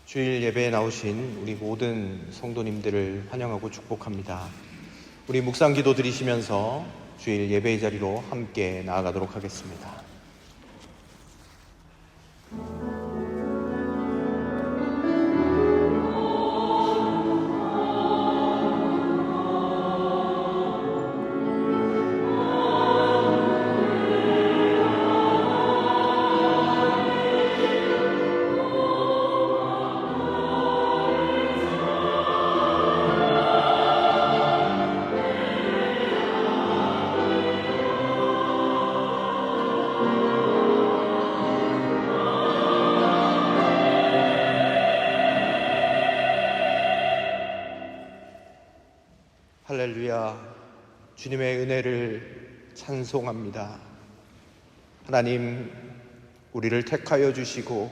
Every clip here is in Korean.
주일 예배에 나오신 우리 모든 성도님들을 환영하고 축복합니다. 우리 묵상 기도 드리시면서 주일 예배의 자리로 함께 나아가도록 하겠습니다. 할렐루야, 주님의 은혜를 찬송합니다. 하나님, 우리를 택하여 주시고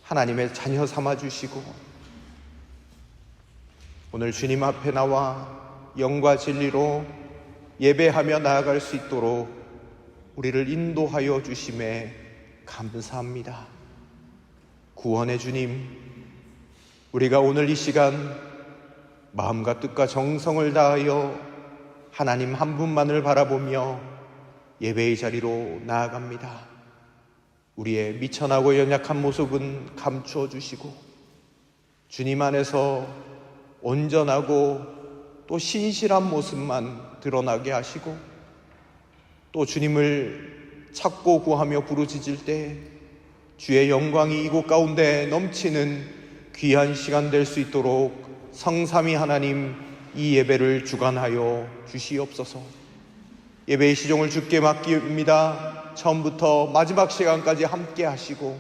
하나님의 자녀 삼아 주시고 오늘 주님 앞에 나와 영과 진리로 예배하며 나아갈 수 있도록 우리를 인도하여 주심에 감사합니다. 구원의 주님, 우리가 오늘 이 시간 마음과 뜻과 정성을 다하여 하나님 한 분만을 바라보며 예배의 자리로 나아갑니다. 우리의 미천하고 연약한 모습은 감추어 주시고 주님 안에서 온전하고 또 신실한 모습만 드러나게 하시고 또 주님을 찾고 구하며 부르짖을 때 주의 영광이 이곳 가운데 넘치는 귀한 시간 될 수 있도록 성삼위 하나님, 이 예배를 주관하여 주시옵소서. 예배의 시종을 주께 맡깁니다. 처음부터 마지막 시간까지 함께 하시고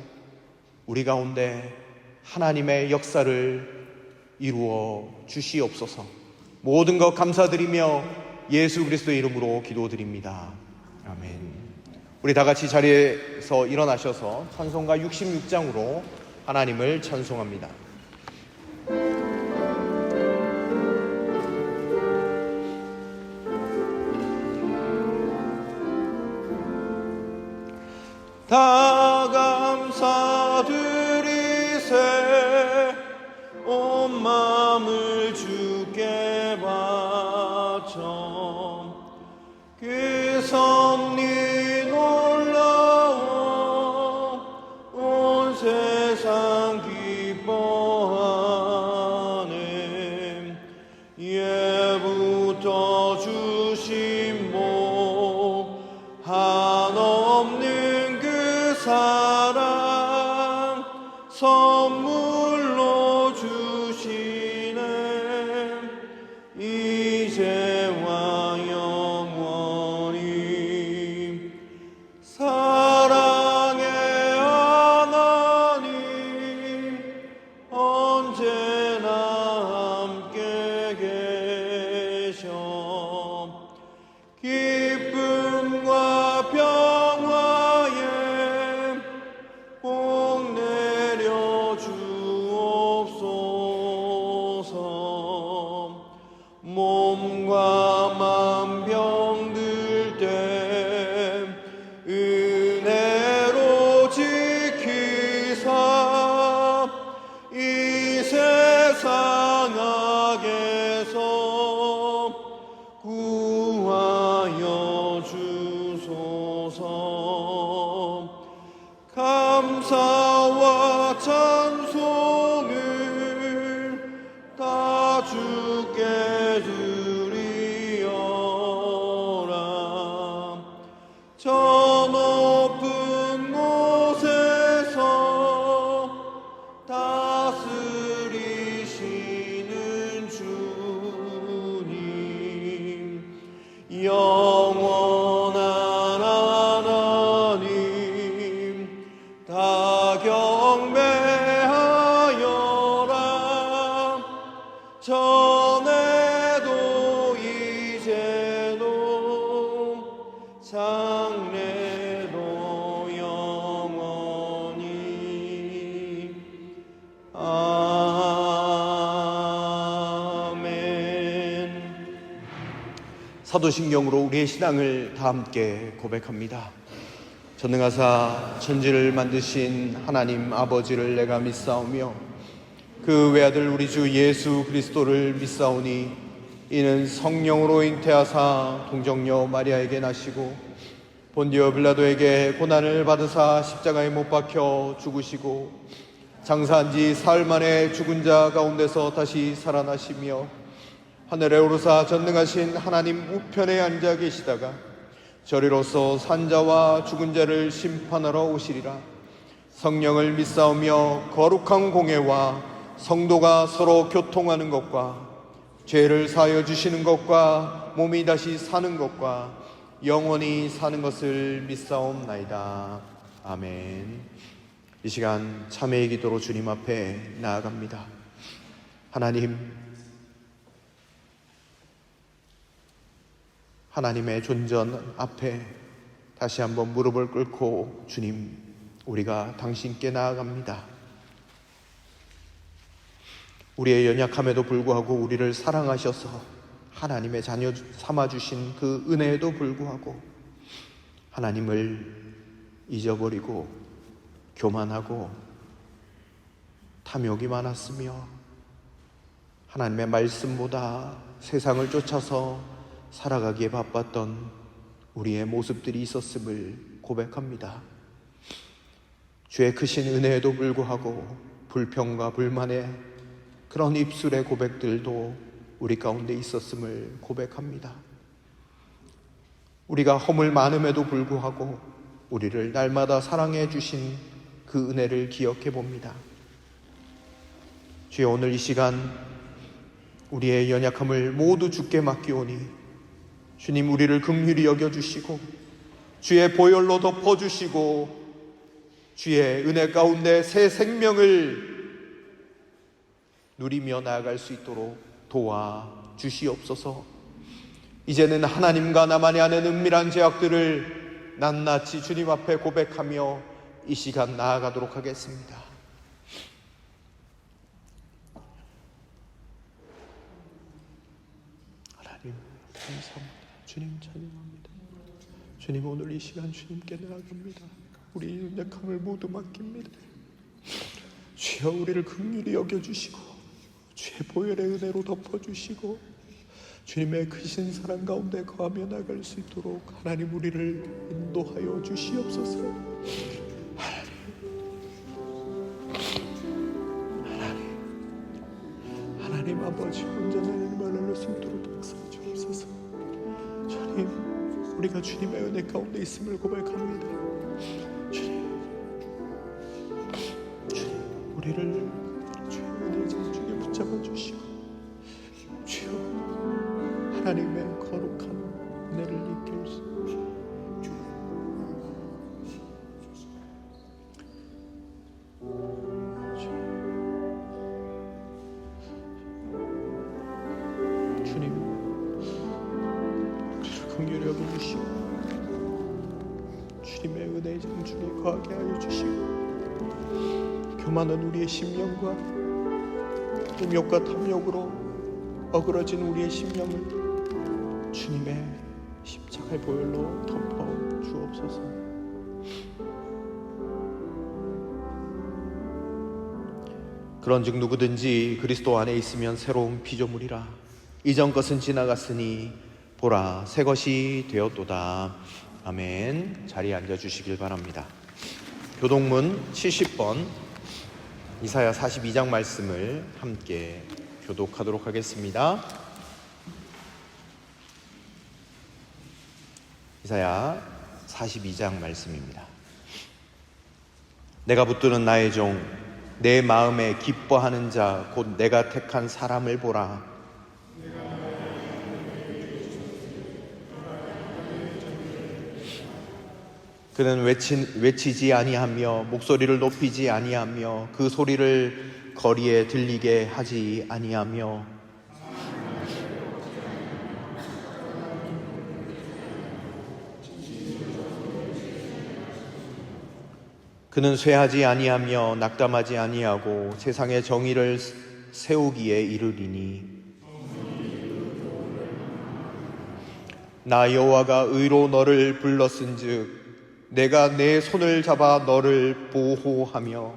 우리 가운데 하나님의 역사를 이루어 주시옵소서. 모든 것 감사드리며 예수 그리스도의 이름으로 기도드립니다. 아멘. 우리 다 같이 자리에서 일어나셔서 찬송가 66장으로 하나님을 찬송합니다. 다 감사드리세 온 마음을 주께 바쳐 그 섭리 놀라워 온 세상 기뻐하네. 예부터 주신 복 한없는 사랑 선물로 주시네. 이제와 영원히 사랑의 하나님 언제나 함께 계셔. 기쁨과 평화에 복 내려 주옵소서. 몸과 맘 병들 때 은혜로 지키사 이 세상 악에서 구하여 주소서. 감사와 찬송을 다 주께 드리어라. 저 높은 곳에서 다스리시는 주님, 영원한 하나님 다 경배하여라. 전에도 이제도 장래도 영원히 아멘. 사도신경으로 우리의 신앙을 다 함께 고백합니다. 전능하사 천지를 만드신 하나님 아버지를 내가 믿사오며 그 외아들 우리 주 예수 그리스도를 믿사오니 이는 성령으로 잉태하사 동정녀 마리아에게 나시고 본디오 빌라도에게 고난을 받으사 십자가에 못 박혀 죽으시고 장사한 지 사흘 만에 죽은 자 가운데서 다시 살아나시며 하늘에 오르사 전능하신 하나님 우편에 앉아 계시다가 저리로서 산자와 죽은 자를 심판하러 오시리라. 성령을 믿사오며 거룩한 공회와 성도가 서로 교통하는 것과 죄를 사하여 주시는 것과 몸이 다시 사는 것과 영원히 사는 것을 믿사옵나이다. 아멘. 이 시간 참회의 기도로 주님 앞에 나아갑니다. 하나님의 존전 앞에 다시 한번 무릎을 꿇고 주님, 우리가 당신께 나아갑니다. 우리의 연약함에도 불구하고 우리를 사랑하셔서 하나님의 자녀 삼아주신 그 은혜에도 불구하고 하나님을 잊어버리고 교만하고 탐욕이 많았으며 하나님의 말씀보다 세상을 쫓아서 살아가기에 바빴던 우리의 모습들이 있었음을 고백합니다. 주의 크신 은혜에도 불구하고 불평과 불만의 그런 입술의 고백들도 우리 가운데 있었음을 고백합니다. 우리가 허물 많음에도 불구하고 우리를 날마다 사랑해 주신 그 은혜를 기억해 봅니다. 주여, 오늘 이 시간 우리의 연약함을 모두 주께 맡기오니 주님, 우리를 긍휼히 여겨주시고 주의 보혈로 덮어주시고 주의 은혜 가운데 새 생명을 누리며 나아갈 수 있도록 도와주시옵소서. 이제는 하나님과 나만이 하는 은밀한 죄악들을 낱낱이 주님 앞에 고백하며 이 시간 나아가도록 하겠습니다. 하나님 감사합니다. 주님 찬양합니다. 주님, 오늘 이 시간 주님께 나아갑니다. 우리 연약함을 모두 맡깁니다. 주여, 우리를 긍휼히 여겨주시고 주의 보혈의 은혜로 덮어주시고 주님의 크신 사랑 가운데 거하며 나갈 수 있도록 하나님, 우리를 인도하여 주시옵소서. 하나님 아버지, 온전한 은혜를 나눌 수 있도록 역사해 주옵소서. 주님, 우리가 주님의 은혜 가운데 있음을 고백합니다. 주님, 우리를 주의 은혜 장중에 붙잡아 주시고 주여, 하나님의 거룩한 은혜를 잊게 하시옵소서. 주님, 우리를 긍휼히 여겨주시고 주님의 은혜의 장중에 거하게 하여 주시고 교만한 우리의 심령과 음욕과 탐욕으로 어그러진 우리의 심령을 주님의 십자가의 보혈로 덮어 주옵소서. 그런즉 누구든지 그리스도 안에 있으면 새로운 피조물이라. 이전 것은 지나갔으니 보라, 새 것이 되었도다. 아멘. 자리에 앉아주시길 바랍니다. 교동문 70번 이사야 42장 말씀을 함께 교독하도록 하겠습니다. 이사야 42장 말씀입니다. 내가 붙드는 나의 종, 내 마음에 기뻐하는 자, 곧 내가 택한 사람을 보라. 그는 외치지 아니하며 목소리를 높이지 아니하며 그 소리를 거리에 들리게 하지 아니하며 그는 쇠하지 아니하며 낙담하지 아니하고 세상의 정의를 세우기에 이르리니 나 여호와가 의로 너를 불렀은즉 내가 내 손을 잡아 너를 보호하며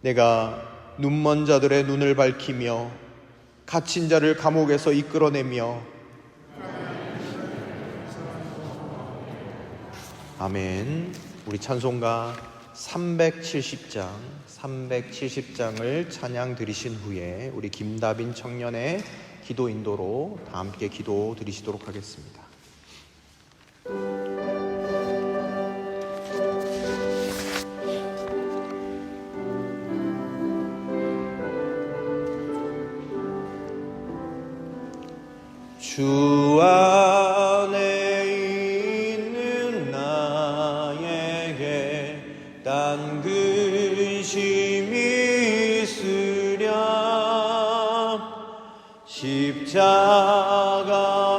내가 눈먼 자들의 눈을 밝히며 갇힌 자를 감옥에서 이끌어내며 아멘. 우리 찬송가 370장을 찬양 드리신 후에 우리 김다빈 청년의 기도 인도로 다 함께 기도 드리시도록 하겠습니다. 주 안에 있는 나에게 딴 근심이 있으랴 십자가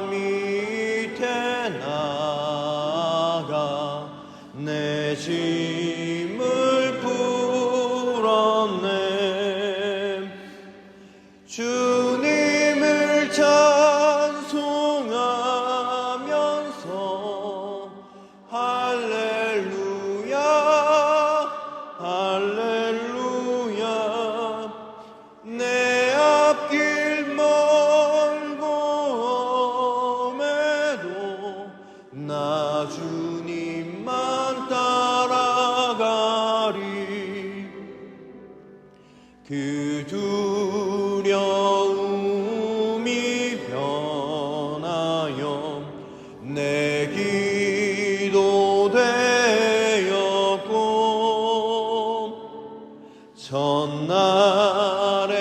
밑에 나가 내 짐을 풀었네. 주님을 찬송하면서 할렐루야 할렐루야 내 앞길 멀고 험해도 나 주님만 따라가리. 그 두려움이 변하여 내 기도 되었고 전날의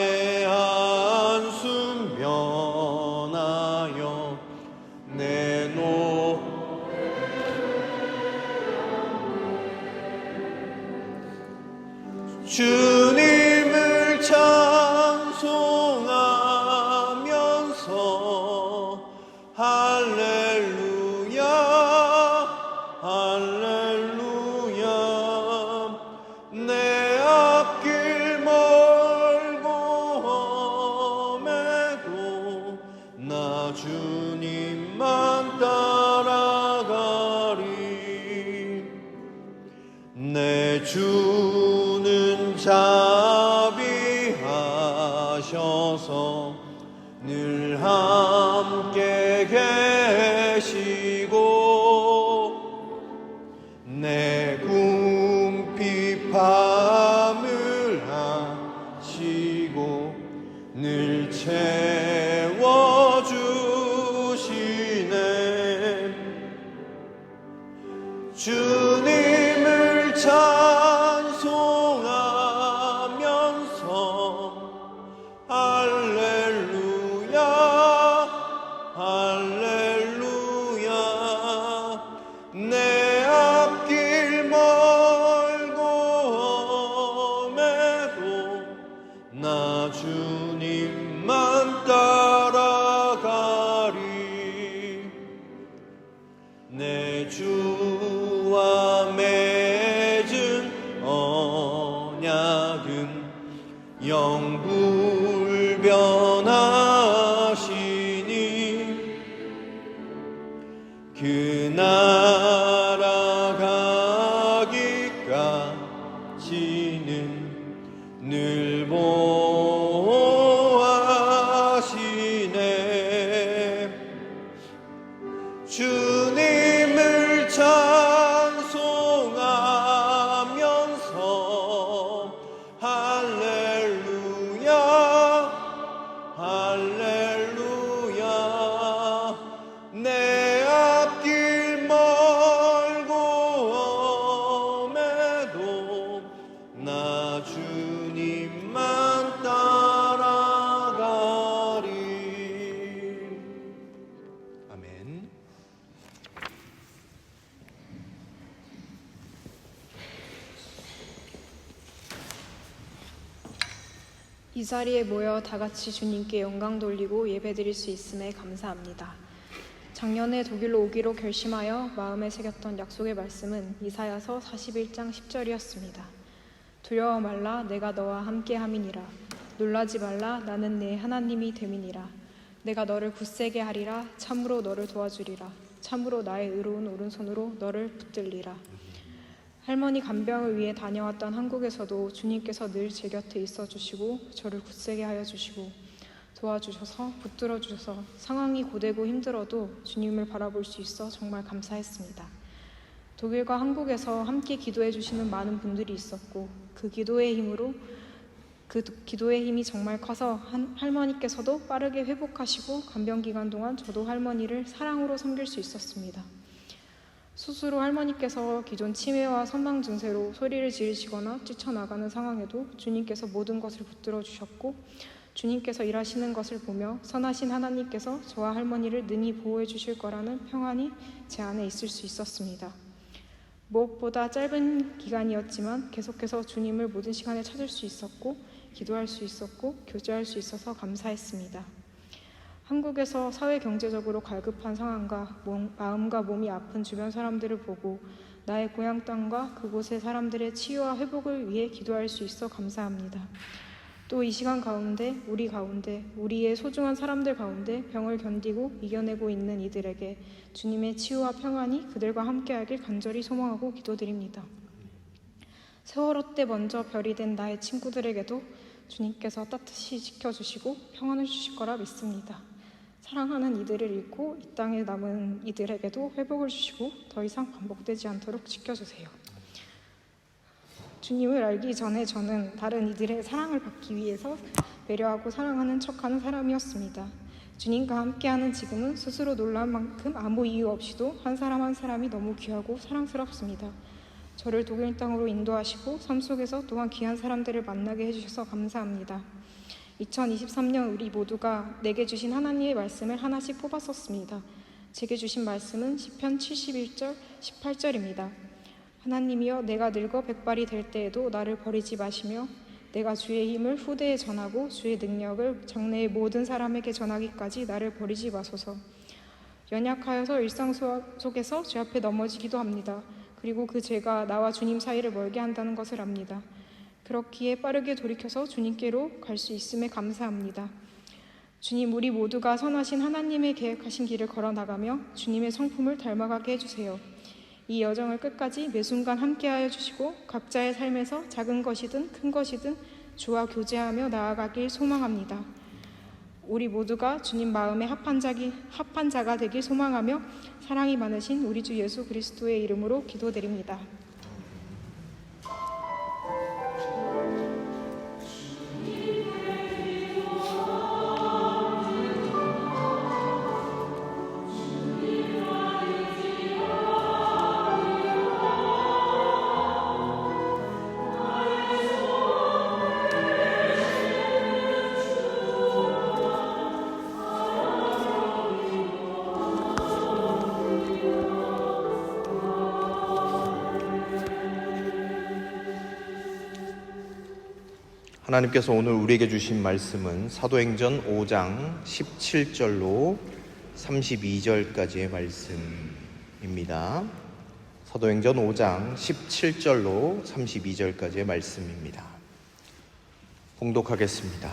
한숨 변하여 내 주님을 찬송하면서 할렐루야 할렐루야 내 앞길 멀고 험해도 나 주님만 따라가리. 내 주는 자비하셔서 늘 함께 계시고 내 궁핍함을 아시고 늘 채워주시네. 주님을 찬송하면서 할렐루야 할렐루야 내 앞길 멀고 험해도 나 주님만 따라가리. 내 주와 맺은 언약은 영불변하시니 그 나라 가기까지는 늘 보호하시네. 주님을 찬송하면서 할렐루야 할렐루야 내 앞길 멀고 험해도 나 주님만 따라가리. 아멘. 이 자리에 모여 다 같이 주님께 영광 돌리고 예배드릴 수 있음에 감사합니다. 작년에 독일로 오기로 결심하여 마음에 새겼던 약속의 말씀은 이사야서 41장 10절이었습니다. 두려워 말라 내가 너와 함께 함이니라. 놀라지 말라 나는 네 하나님이 됨이니라. 내가 너를 굳세게 하리라. 참으로 너를 도와주리라. 참으로 나의 의로운 오른손으로 너를 붙들리라. 할머니 간병을 위해 다녀왔던 한국에서도 주님께서 늘 제 곁에 있어 주시고 저를 굳세게 하여 주시고 도와주셔서 붙들어 주셔서 상황이 고되고 힘들어도 주님을 바라볼 수 있어 정말 감사했습니다. 독일과 한국에서 함께 기도해 주시는 많은 분들이 있었고 그 기도의 힘이 정말 커서 할머니께서도 빠르게 회복하시고 간병 기간 동안 저도 할머니를 사랑으로 섬길 수 있었습니다. 스스로 할머니께서 기존 치매와 선망 증세로 소리를 지르시거나 뛰쳐나가는 상황에도 주님께서 모든 것을 붙들어 주셨고 주님께서 일하시는 것을 보며 선하신 하나님께서 저와 할머니를 능히 보호해 주실 거라는 평안이 제 안에 있을 수 있었습니다. 무엇보다 짧은 기간이었지만 계속해서 주님을 모든 시간에 찾을 수 있었고 기도할 수 있었고 교제할 수 있어서 감사했습니다. 한국에서 사회 경제적으로 갈급한 상황과 마음과 몸이 아픈 주변 사람들을 보고 나의 고향 땅과 그곳의 사람들의 치유와 회복을 위해 기도할 수 있어 감사합니다. 또 이 시간 가운데 우리의 소중한 사람들 가운데 병을 견디고 이겨내고 있는 이들에게 주님의 치유와 평안이 그들과 함께하길 간절히 소망하고 기도드립니다. 세월호 때 먼저 별이 된 나의 친구들에게도 주님께서 따뜻히 지켜주시고 평안을 주실 거라 믿습니다. 사랑하는 이들을 잃고 이 땅에 남은 이들에게도 회복을 주시고 더 이상 반복되지 않도록 지켜주세요. 주님을 알기 전에 저는 다른 이들의 사랑을 받기 위해서 배려하고 사랑하는 척하는 사람이었습니다. 주님과 함께하는 지금은 스스로 놀란 만큼 아무 이유 없이도 한 사람 한 사람이 너무 귀하고 사랑스럽습니다. 저를 독일 땅으로 인도하시고 삶 속에서 또한 귀한 사람들을 만나게 해주셔서 감사합니다. 2023년 우리 모두가 내게 주신 하나님의 말씀을 하나씩 뽑았었습니다. 제게 주신 말씀은 시편 71절, 18절입니다. 하나님이여 내가 늙어 백발이 될 때에도 나를 버리지 마시며 내가 주의 힘을 후대에 전하고 주의 능력을 장래의 모든 사람에게 전하기까지 나를 버리지 마소서. 연약하여서 일상 속에서 죄 앞에 넘어지기도 합니다. 그리고 그 죄가 나와 주님 사이를 멀게 한다는 것을 압니다. 그렇기에 빠르게 돌이켜서 주님께로 갈 수 있음에 감사합니다. 주님, 우리 모두가 선하신 하나님의 계획하신 길을 걸어나가며 주님의 성품을 닮아가게 해주세요. 이 여정을 끝까지 매 순간 함께하여 주시고 각자의 삶에서 작은 것이든 큰 것이든 주와 교제하며 나아가길 소망합니다. 우리 모두가 주님 마음에 합한 자가 되길 소망하며 사랑이 많으신 우리 주 예수 그리스도의 이름으로 기도드립니다. 하나님께서 오늘 우리에게 주신 말씀은 사도행전 5장 17절로 32절까지의 말씀입니다. 사도행전 5장 17절로 32절까지의 말씀입니다. 봉독하겠습니다.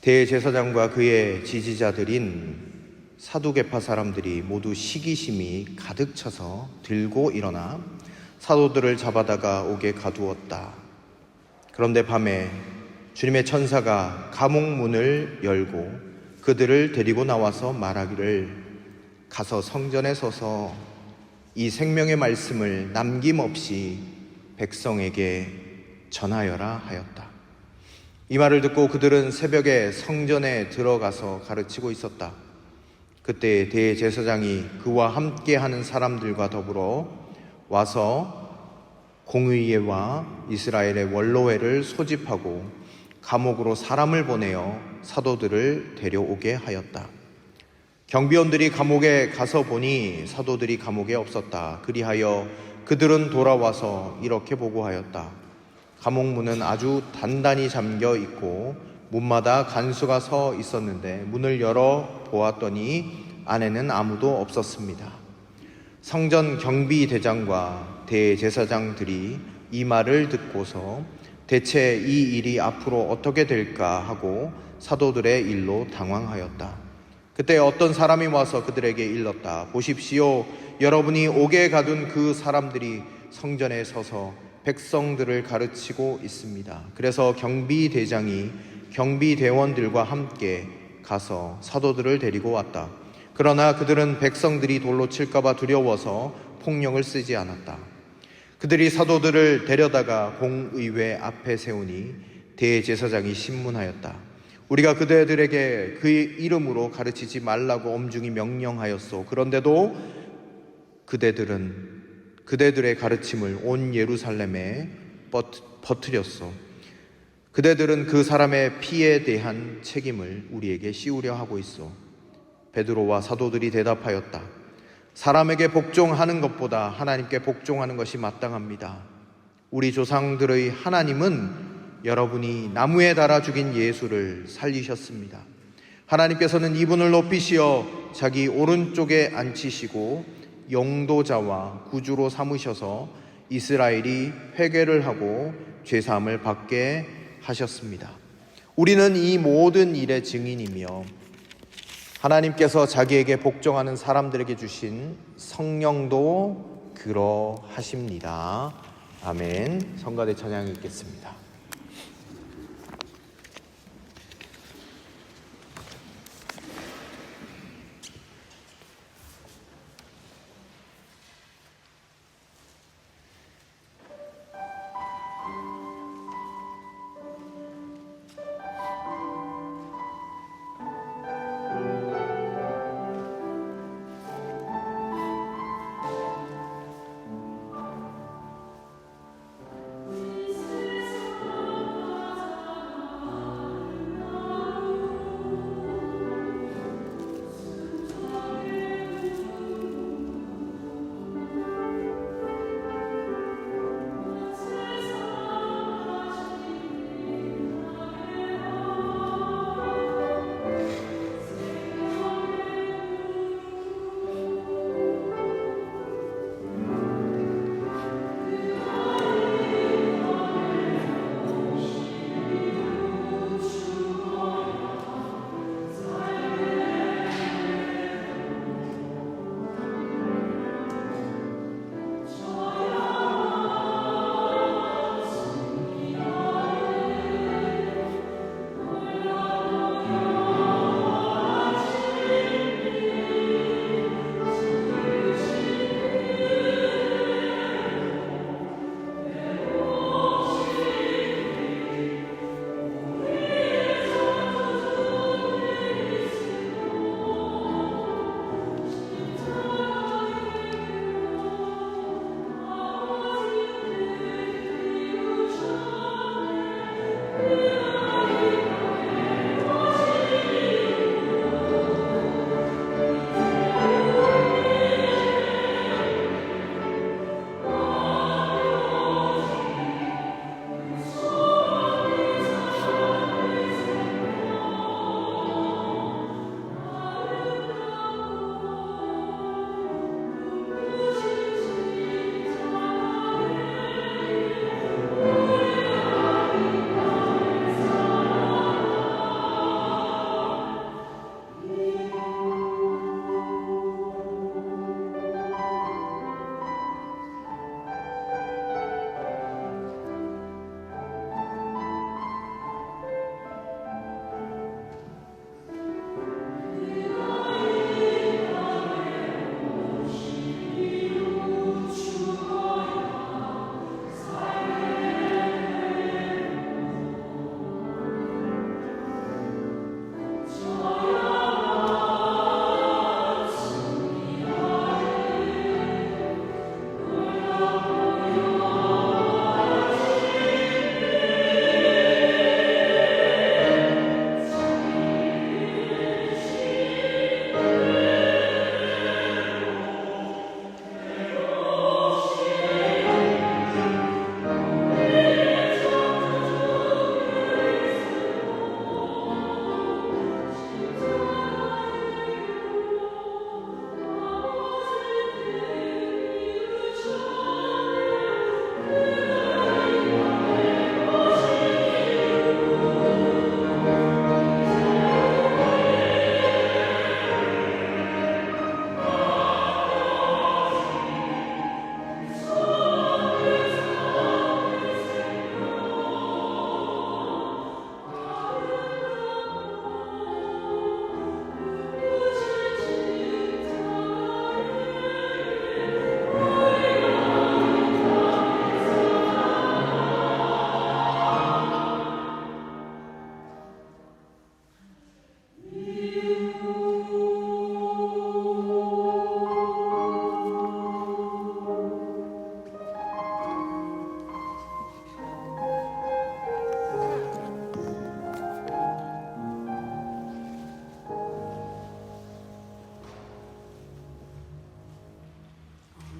대제사장과 그의 지지자들인 사두개파 사람들이 모두 시기심이 가득 차서 들고 일어나 사도들을 잡아다가 옥에 가두었다. 그런데 밤에 주님의 천사가 감옥 문을 열고 그들을 데리고 나와서 말하기를 가서 성전에 서서 이 생명의 말씀을 남김없이 백성에게 전하여라 하였다. 이 말을 듣고 그들은 새벽에 성전에 들어가서 가르치고 있었다. 그때 대제사장이 그와 함께하는 사람들과 더불어 와서 공의회와 이스라엘의 원로회를 소집하고 감옥으로 사람을 보내어 사도들을 데려오게 하였다. 경비원들이 감옥에 가서 보니 사도들이 감옥에 없었다. 그리하여 그들은 돌아와서 이렇게 보고하였다. 감옥 문은 아주 단단히 잠겨 있고 문마다 간수가 서 있었는데 문을 열어 보았더니 안에는 아무도 없었습니다. 성전 경비대장과 대제사장들이 이 말을 듣고서 대체 이 일이 앞으로 어떻게 될까 하고 사도들의 일로 당황하였다. 그때 어떤 사람이 와서 그들에게 일렀다. 보십시오. 여러분이 옥에 가둔 그 사람들이 성전에 서서 백성들을 가르치고 있습니다. 그래서 경비대장이 경비대원들과 함께 가서 사도들을 데리고 왔다. 그러나 그들은 백성들이 돌로 칠까봐 두려워서 폭력을 쓰지 않았다. 그들이 사도들을 데려다가 공의회 앞에 세우니 대제사장이 신문하였다. 우리가 그대들에게 그의 이름으로 가르치지 말라고 엄중히 명령하였소. 그런데도 그대들의 가르침을 온 예루살렘에 퍼뜨렸소. 그대들은 그 사람의 피에 대한 책임을 우리에게 씌우려 하고 있어. 베드로와 사도들이 대답하였다. 사람에게 복종하는 것보다 하나님께 복종하는 것이 마땅합니다. 우리 조상들의 하나님은 여러분이 나무에 달아 죽인 예수를 살리셨습니다. 하나님께서는 이분을 높이시어 자기 오른쪽에 앉히시고 용도자와 구주로 삼으셔서 이스라엘이 회개를 하고 죄사함을 받게 하셨습니다. 우리는 이 모든 일의 증인이며 하나님께서 자기에게 복종하는 사람들에게 주신 성령도 그러하십니다. 아멘. 성가대 찬양 읽겠습니다.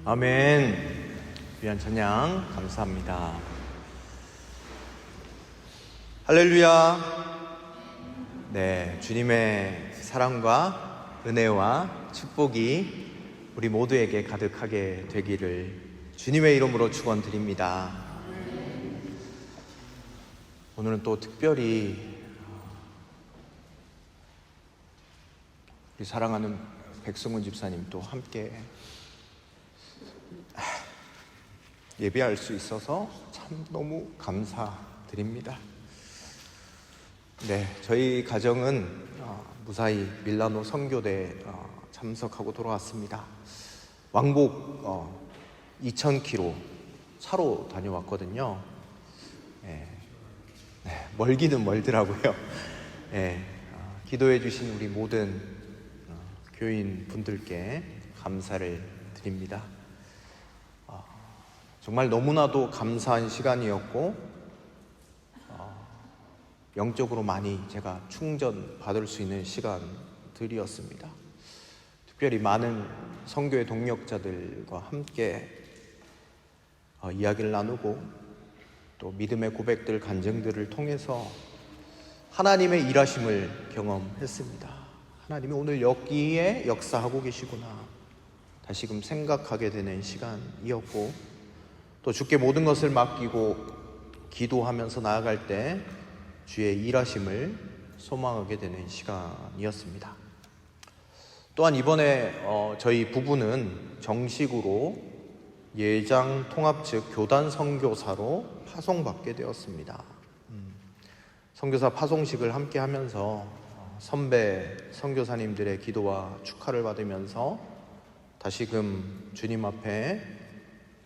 아멘. 귀한 찬양 감사합니다. 할렐루야. 네, 주님의 사랑과 은혜와 축복이 우리 모두에게 가득하게 되기를 주님의 이름으로 축원드립니다. 오늘은 또 특별히 우리 사랑하는 백성훈 집사님 또 함께 예배할 수 있어서 참 너무 감사드립니다. 네, 저희 가정은 무사히 밀라노 선교대 참석하고 돌아왔습니다. 왕복 2,000km 차로 다녀왔거든요. 네, 멀기는 멀더라고요. 네, 기도해 주신 우리 모든 교인 분들께 감사를 드립니다. 정말 너무나도 감사한 시간이었고 영적으로 많이 제가 충전받을 수 있는 시간들이었습니다. 특별히 많은 선교의 동력자들과 함께 이야기를 나누고 또 믿음의 고백들, 간증들을 통해서 하나님의 일하심을 경험했습니다. 하나님이 오늘 여기에 역사하고 계시구나 다시금 생각하게 되는 시간이었고, 또 주께 모든 것을 맡기고 기도하면서 나아갈 때 주의 일하심을 소망하게 되는 시간이었습니다. 또한 이번에 저희 부부는 정식으로 예장 통합 측 교단 선교사로 파송받게 되었습니다. 선교사 파송식을 함께 하면서 선배 선교사님들의 기도와 축하를 받으면서 다시금 주님 앞에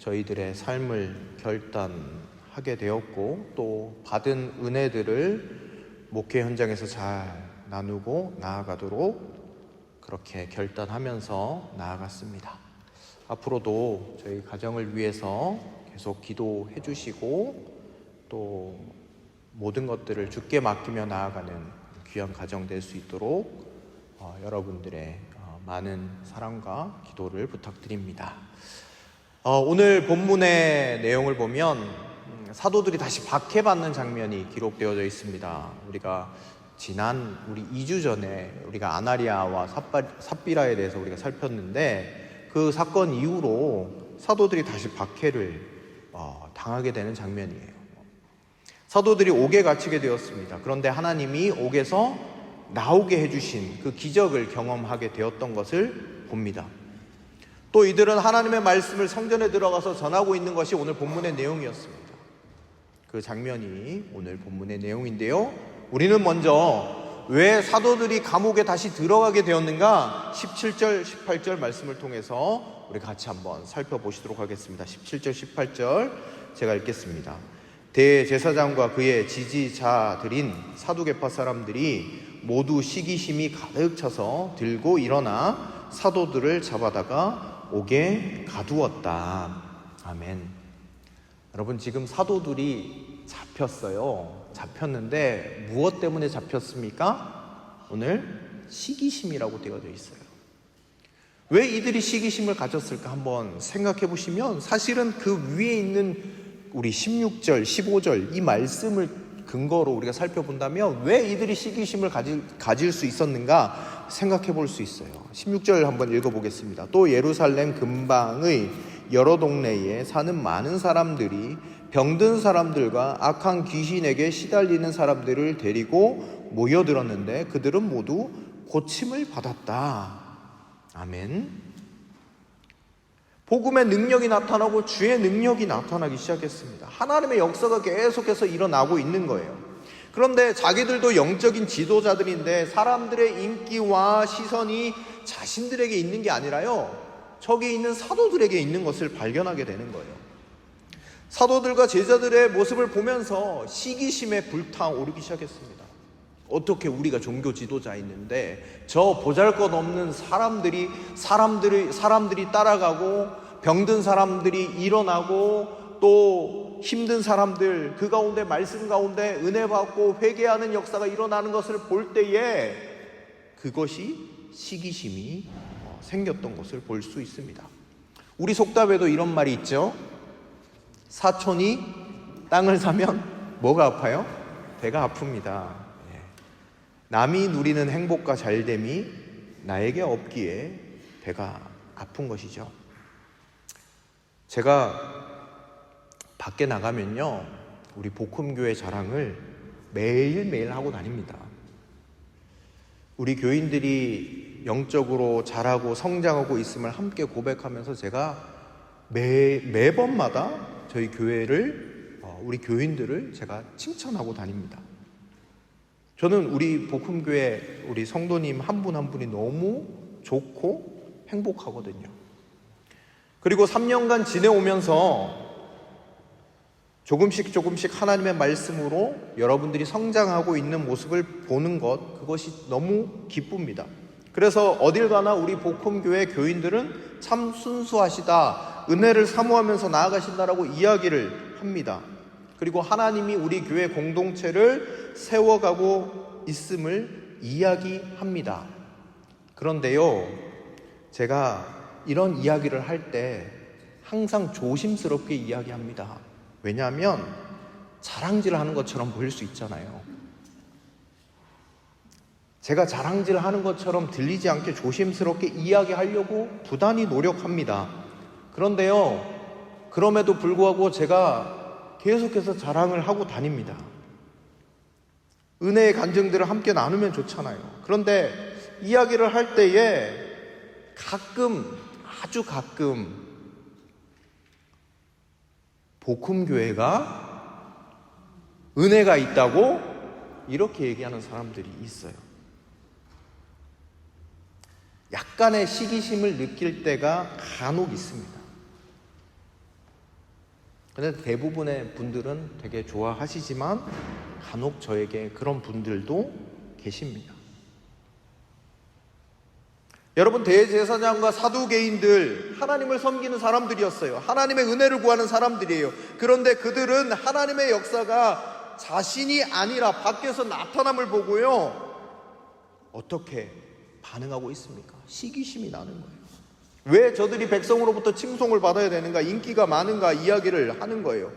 저희들의 삶을 결단하게 되었고, 또 받은 은혜들을 목회 현장에서 잘 나누고 나아가도록 그렇게 결단하면서 나아갔습니다. 앞으로도 저희 가정을 위해서 계속 기도해 주시고 또 모든 것들을 주께 맡기며 나아가는 귀한 가정 될 수 있도록 여러분들의 많은 사랑과 기도를 부탁드립니다. 오늘 본문의 내용을 보면 사도들이 다시 박해받는 장면이 기록되어져 있습니다. 우리가 지난 2주 전에 우리가 아나리아와 삽비라에 대해서 우리가 살폈는데, 그 사건 이후로 사도들이 다시 박해를 당하게 되는 장면이에요. 사도들이 옥에 갇히게 되었습니다. 그런데 하나님이 옥에서 나오게 해주신 그 기적을 경험하게 되었던 것을 봅니다. 또 이들은 하나님의 말씀을 성전에 들어가서 전하고 있는 것이 오늘 본문의 내용이었습니다. 그 장면이 오늘 본문의 내용인데요, 우리는 먼저 왜 사도들이 감옥에 다시 들어가게 되었는가 17절 18절 말씀을 통해서 우리 같이 한번 살펴보시도록 하겠습니다. 17절 18절 제가 읽겠습니다. 대제사장과 그의 지지자들인 사두개파 사람들이 모두 시기심이 가득 차서 들고 일어나 사도들을 잡아다가 옥에 가두었다. 아멘. 여러분, 지금 사도들이 잡혔는데 무엇 때문에 잡혔습니까? 오늘 시기심이라고 되어져 있어요. 왜 이들이 시기심을 가졌을까 한번 생각해 보시면, 사실은 그 위에 있는 우리 16절 15절 이 말씀을 근거로 우리가 살펴본다면 왜 이들이 시기심을 가질 수 있었는가 생각해 볼 수 있어요. 16절 한번 읽어보겠습니다. 또 예루살렘 근방의 여러 동네에 사는 많은 사람들이 병든 사람들과 악한 귀신에게 시달리는 사람들을 데리고 모여들었는데 그들은 모두 고침을 받았다. 아멘. 복음의 능력이 나타나고 주의 능력이 나타나기 시작했습니다. 하나님의 역사가 계속해서 일어나고 있는 거예요. 그런데 자기들도 영적인 지도자들인데 사람들의 인기와 시선이 자신들에게 있는 게 아니라요, 저기 있는 사도들에게 있는 것을 발견하게 되는 거예요. 사도들과 제자들의 모습을 보면서 시기심에 불타오르기 시작했습니다. 어떻게 우리가 종교 지도자있는데 저 보잘것없는 사람들이 따라가고 병든 사람들이 일어나고 또 힘든 사람들 그 가운데 말씀 가운데 은혜 받고 회개하는 역사가 일어나는 것을 볼 때에 그것이 시기심이 생겼던 것을 볼 수 있습니다. 우리 속담에도 이런 말이 있죠. 사촌이 땅을 사면 뭐가 아파요? 배가 아픕니다. 남이 누리는 행복과 잘됨이 나에게 없기에 배가 아픈 것이죠. 제가 밖에 나가면요, 우리 복음교회 자랑을 매일매일 하고 다닙니다. 우리 교인들이 영적으로 자라고 성장하고 있음을 함께 고백하면서 제가 매번마다 저희 교회를, 우리 교인들을 제가 칭찬하고 다닙니다. 저는 우리 복음교회 우리 성도님 한 분 한 분이 너무 좋고 행복하거든요. 그리고 3년간 지내오면서 조금씩 하나님의 말씀으로 여러분들이 성장하고 있는 모습을 보는 것, 그것이 너무 기쁩니다. 그래서 어딜 가나 우리 복음교회 교인들은 참 순수하시다, 은혜를 사모하면서 나아가신다라고 이야기를 합니다. 그리고 하나님이 우리 교회 공동체를 세워가고 있음을 이야기합니다. 그런데요, 제가 이런 이야기를 할 때 항상 조심스럽게 이야기합니다. 왜냐하면 자랑질하는 것처럼 보일 수 있잖아요. 제가 자랑질하는 것처럼 들리지 않게 조심스럽게 이야기하려고 부단히 노력합니다. 그런데요, 그럼에도 불구하고 제가 계속해서 자랑을 하고 다닙니다. 은혜의 간증들을 함께 나누면 좋잖아요. 그런데 이야기를 할 때에 아주 가끔 복음교회가 은혜가 있다고 이렇게 얘기하는 사람들이 있어요. 약간의 시기심을 느낄 때가 간혹 있습니다. 그런데 대부분의 분들은 되게 좋아하시지만 간혹 저에게 그런 분들도 계십니다. 여러분, 대제사장과 사두개인들 하나님을 섬기는 사람들이었어요. 하나님의 은혜를 구하는 사람들이에요. 그런데 그들은 하나님의 역사가 자신이 아니라 밖에서 나타남을 보고요, 어떻게 반응하고 있습니까? 시기심이 나는 거예요. 왜 저들이 백성으로부터 칭송을 받아야 되는가, 인기가 많은가 이야기를 하는 거예요.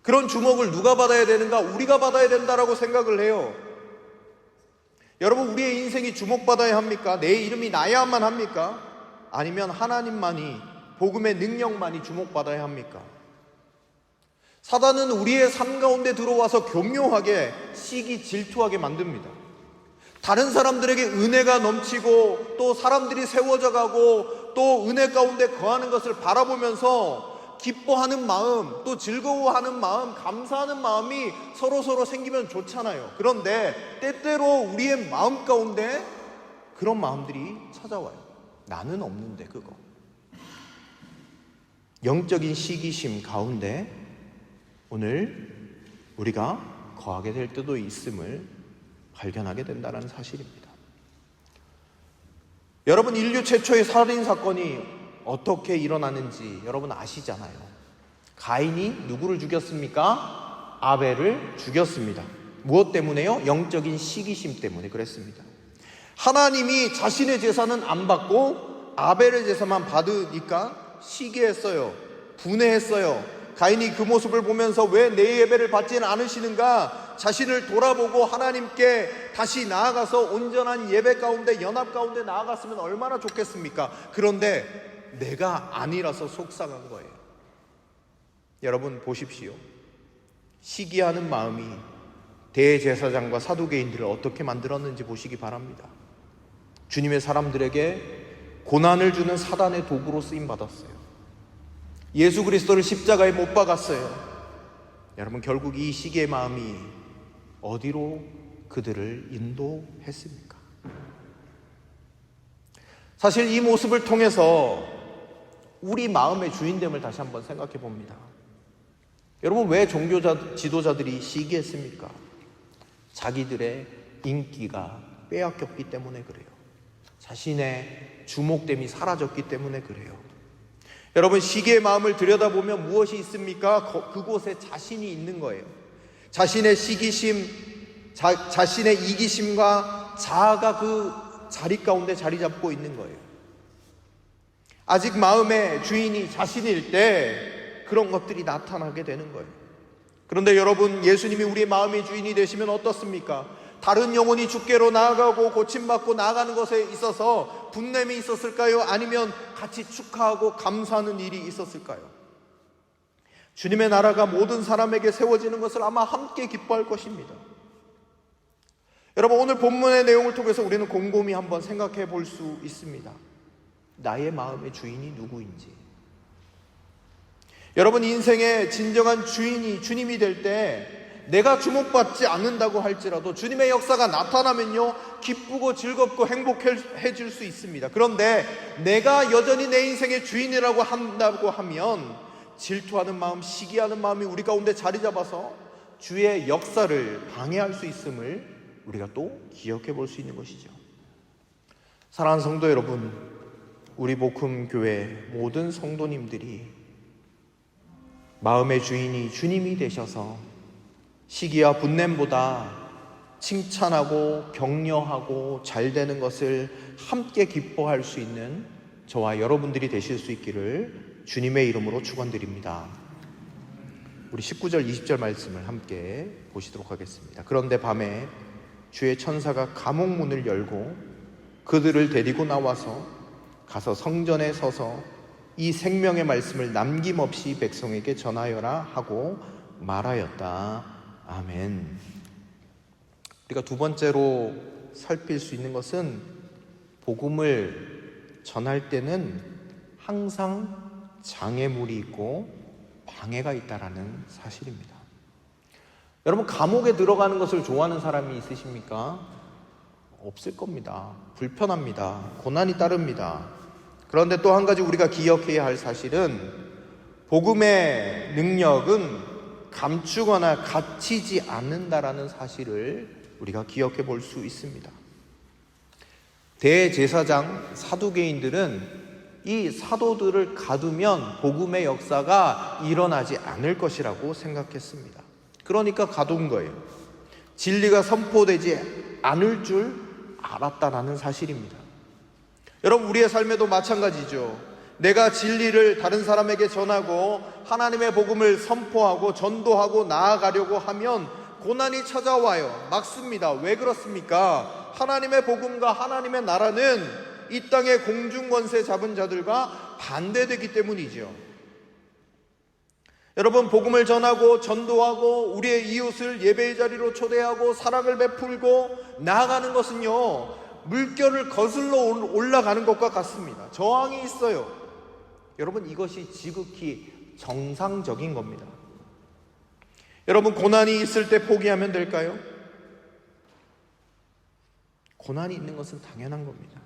그런 주목을 누가 받아야 되는가? 우리가 받아야 된다라고 생각을 해요. 여러분, 우리의 인생이 주목받아야 합니까? 내 이름이 나야만 합니까? 아니면 하나님만이, 복음의 능력만이 주목받아야 합니까? 사단은 우리의 삶 가운데 들어와서 교묘하게 시기 질투하게 만듭니다. 다른 사람들에게 은혜가 넘치고 또 사람들이 세워져 가고 또 은혜 가운데 거하는 것을 바라보면서 기뻐하는 마음, 또 즐거워하는 마음, 감사하는 마음이 서로 생기면 좋잖아요. 그런데 때때로 우리의 마음 가운데 그런 마음들이 찾아와요. 나는 없는데 그거. 영적인 시기심 가운데 오늘 우리가 거하게 될 때도 있음을 발견하게 된다는 사실입니다. 여러분, 인류 최초의 살인사건이 어떻게 일어나는지 여러분 아시잖아요. 가인이 누구를 죽였습니까? 아벨을 죽였습니다. 무엇 때문에요? 영적인 시기심 때문에 그랬습니다. 하나님이 자신의 제사는 안 받고 아벨의 제사만 받으니까 시기했어요. 분해했어요. 가인이 그 모습을 보면서 왜 내 예배를 받지는 않으시는가? 자신을 돌아보고 하나님께 다시 나아가서 온전한 예배 가운데, 연합 가운데 나아갔으면 얼마나 좋겠습니까? 그런데 내가 아니라서 속상한 거예요. 여러분 보십시오. 시기하는 마음이 대제사장과 사두개인들을 어떻게 만들었는지 보시기 바랍니다. 주님의 사람들에게 고난을 주는 사단의 도구로 쓰임받았어요. 예수 그리스도를 십자가에 못 박았어요. 여러분, 결국 이 시기의 마음이 어디로 그들을 인도했습니까? 사실 이 모습을 통해서 우리 마음의 주인됨을 다시 한번 생각해 봅니다. 여러분, 왜 지도자들이 시기했습니까? 자기들의 인기가 빼앗겼기 때문에 그래요. 자신의 주목됨이 사라졌기 때문에 그래요. 여러분, 시기의 마음을 들여다보면 무엇이 있습니까? 그곳에 자신이 있는 거예요. 자신의 시기심, 자신의 이기심과 자아가 그 자리 가운데 자리 잡고 있는 거예요. 아직 마음의 주인이 자신일 때 그런 것들이 나타나게 되는 거예요. 그런데 여러분, 예수님이 우리의 마음의 주인이 되시면 어떻습니까? 다른 영혼이 주께로 나아가고 고침받고 나아가는 것에 있어서 분냄이 있었을까요? 아니면 같이 축하하고 감사하는 일이 있었을까요? 주님의 나라가 모든 사람에게 세워지는 것을 아마 함께 기뻐할 것입니다. 여러분, 오늘 본문의 내용을 통해서 우리는 곰곰이 한번 생각해 볼 수 있습니다. 나의 마음의 주인이 누구인지. 여러분, 인생의 진정한 주인이 주님이 될 때 내가 주목받지 않는다고 할지라도 주님의 역사가 나타나면요, 기쁘고 즐겁고 행복해질 수 있습니다. 그런데 내가 여전히 내 인생의 주인이라고 한다고 하면 질투하는 마음, 시기하는 마음이 우리 가운데 자리 잡아서 주의 역사를 방해할 수 있음을 우리가 또 기억해 볼 수 있는 것이죠. 사랑하는 성도 여러분, 우리 복음교회 모든 성도님들이 마음의 주인이 주님이 되셔서 시기와 분냄보다 칭찬하고 격려하고 잘 되는 것을 함께 기뻐할 수 있는 저와 여러분들이 되실 수 있기를 주님의 이름으로 축원드립니다. 우리 19절 20절 말씀을 함께 보시도록 하겠습니다. 그런데 밤에 주의 천사가 감옥 문을 열고 그들을 데리고 나와서 가서 성전에 서서 이 생명의 말씀을 남김없이 백성에게 전하여라 하고 말하였다. 아멘. 우리가 두 번째로 살필 수 있는 것은 복음을 전할 때는 항상 장애물이 있고 방해가 있다라는 사실입니다. 여러분, 감옥에 들어가는 것을 좋아하는 사람이 있으십니까? 없을 겁니다. 불편합니다. 고난이 따릅니다. 그런데 또 한 가지 우리가 기억해야 할 사실은 복음의 능력은 감추거나 갇히지 않는다라는 사실을 우리가 기억해 볼 수 있습니다. 대제사장 사두개인들은 이 사도들을 가두면 복음의 역사가 일어나지 않을 것이라고 생각했습니다. 그러니까 가둔 거예요. 진리가 선포되지 않을 줄 알았다라는 사실입니다. 여러분, 우리의 삶에도 마찬가지죠. 내가 진리를 다른 사람에게 전하고 하나님의 복음을 선포하고 전도하고 나아가려고 하면 고난이 찾아와요. 막습니다. 왜 그렇습니까? 하나님의 복음과 하나님의 나라는 이 땅의 공중권세 잡은 자들과 반대되기 때문이죠. 여러분, 복음을 전하고 전도하고 우리의 이웃을 예배의 자리로 초대하고 사랑을 베풀고 나아가는 것은요, 물결을 거슬러 올라가는 것과 같습니다. 저항이 있어요. 여러분, 이것이 지극히 정상적인 겁니다. 여러분, 고난이 있을 때 포기하면 될까요? 고난이 있는 것은 당연한 겁니다.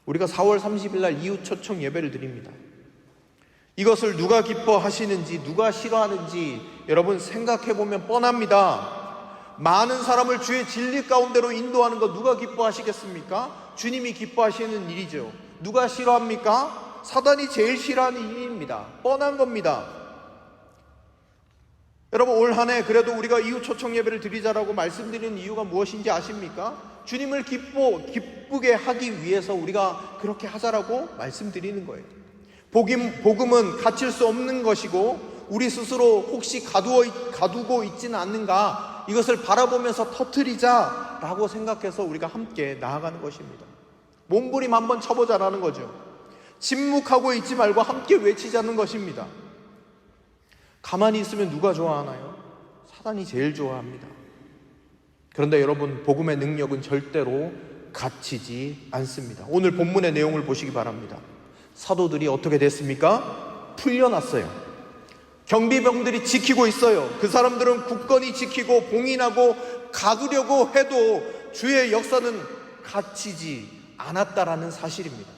우리가 4월 30일 날 이웃 초청 예배를 드립니다. 이것을 누가 기뻐하시는지 누가 싫어하는지 여러분 생각해 보면 뻔합니다. 많은 사람을 주의 진리 가운데로 인도하는 것 누가 기뻐하시겠습니까? 주님이 기뻐하시는 일이죠. 누가 싫어합니까? 사단이 제일 싫어하는 일입니다. 뻔한 겁니다. 여러분, 올 한 해 그래도 우리가 이웃 초청 예배를 드리자라고 말씀드리는 이유가 무엇인지 아십니까? 주님을 기쁘게 하기 위해서 우리가 그렇게 하자라고 말씀드리는 거예요. 복음은 갇힐 수 없는 것이고 우리 스스로 혹시 가두고 있지는 않는가, 이것을 바라보면서 터뜨리자라고 생각해서 우리가 함께 나아가는 것입니다. 몸부림 한번 쳐보자라는 거죠. 침묵하고 있지 말고 함께 외치자는 것입니다. 가만히 있으면 누가 좋아하나요? 사단이 제일 좋아합니다. 그런데 여러분, 복음의 능력은 절대로 갇히지 않습니다. 오늘 본문의 내용을 보시기 바랍니다. 사도들이 어떻게 됐습니까? 풀려났어요. 경비병들이 지키고 있어요. 그 사람들은 굳건히 지키고 봉인하고 가두려고 해도 주의 역사는 갇히지 않았다라는 사실입니다.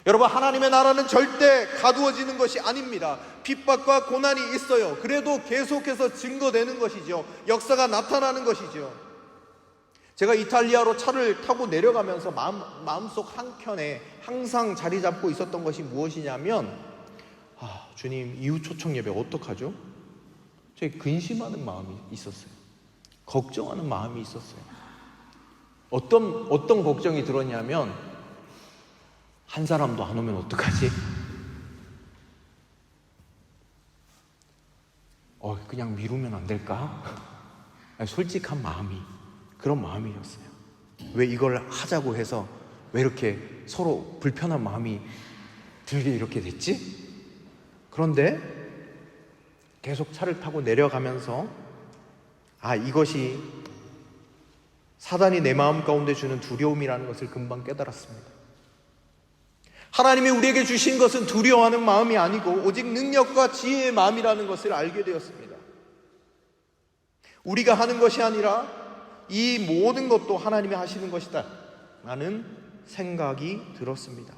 여러분, 하나님의 나라는 절대 가두어지는 것이 아닙니다. 핍박과 고난이 있어요. 그래도 계속해서 증거되는 것이죠. 역사가 나타나는 것이죠. 제가 이탈리아로 차를 타고 내려가면서 마음속 한켠에 항상 자리 잡고 있었던 것이 무엇이냐면, 주님, 이웃 초청 예배 어떡하죠? 저희 근심하는 마음이 있었어요. 걱정하는 마음이 있었어요. 어떤 걱정이 들었냐면, 한 사람도 안 오면 어떡하지? 그냥 미루면 안 될까? 솔직한 마음이, 그런 마음이었어요. 왜 이걸 하자고 해서 왜 이렇게 서로 불편한 마음이 들게 이렇게 됐지? 그런데 계속 차를 타고 내려가면서 이것이 사단이 내 마음 가운데 주는 두려움이라는 것을 금방 깨달았습니다. 하나님이 우리에게 주신 것은 두려워하는 마음이 아니고 오직 능력과 지혜의 마음이라는 것을 알게 되었습니다. 우리가 하는 것이 아니라 이 모든 것도 하나님이 하시는 것이다 라는 생각이 들었습니다.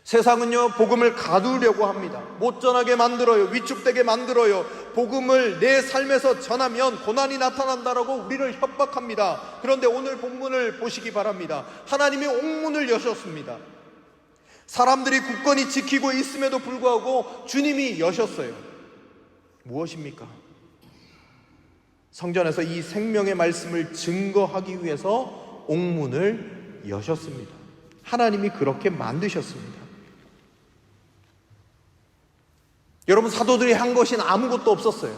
세상은요, 복음을 가두려고 합니다. 못 전하게 만들어요. 위축되게 만들어요. 복음을 내 삶에서 전하면 고난이 나타난다라고 우리를 협박합니다. 그런데 오늘 본문을 보시기 바랍니다. 하나님이 옥문을 여셨습니다. 사람들이 굳건히 지키고 있음에도 불구하고 주님이 여셨어요. 무엇입니까? 성전에서 이 생명의 말씀을 증거하기 위해서 옥문을 여셨습니다. 하나님이 그렇게 만드셨습니다. 여러분, 사도들이 한 것은 아무것도 없었어요.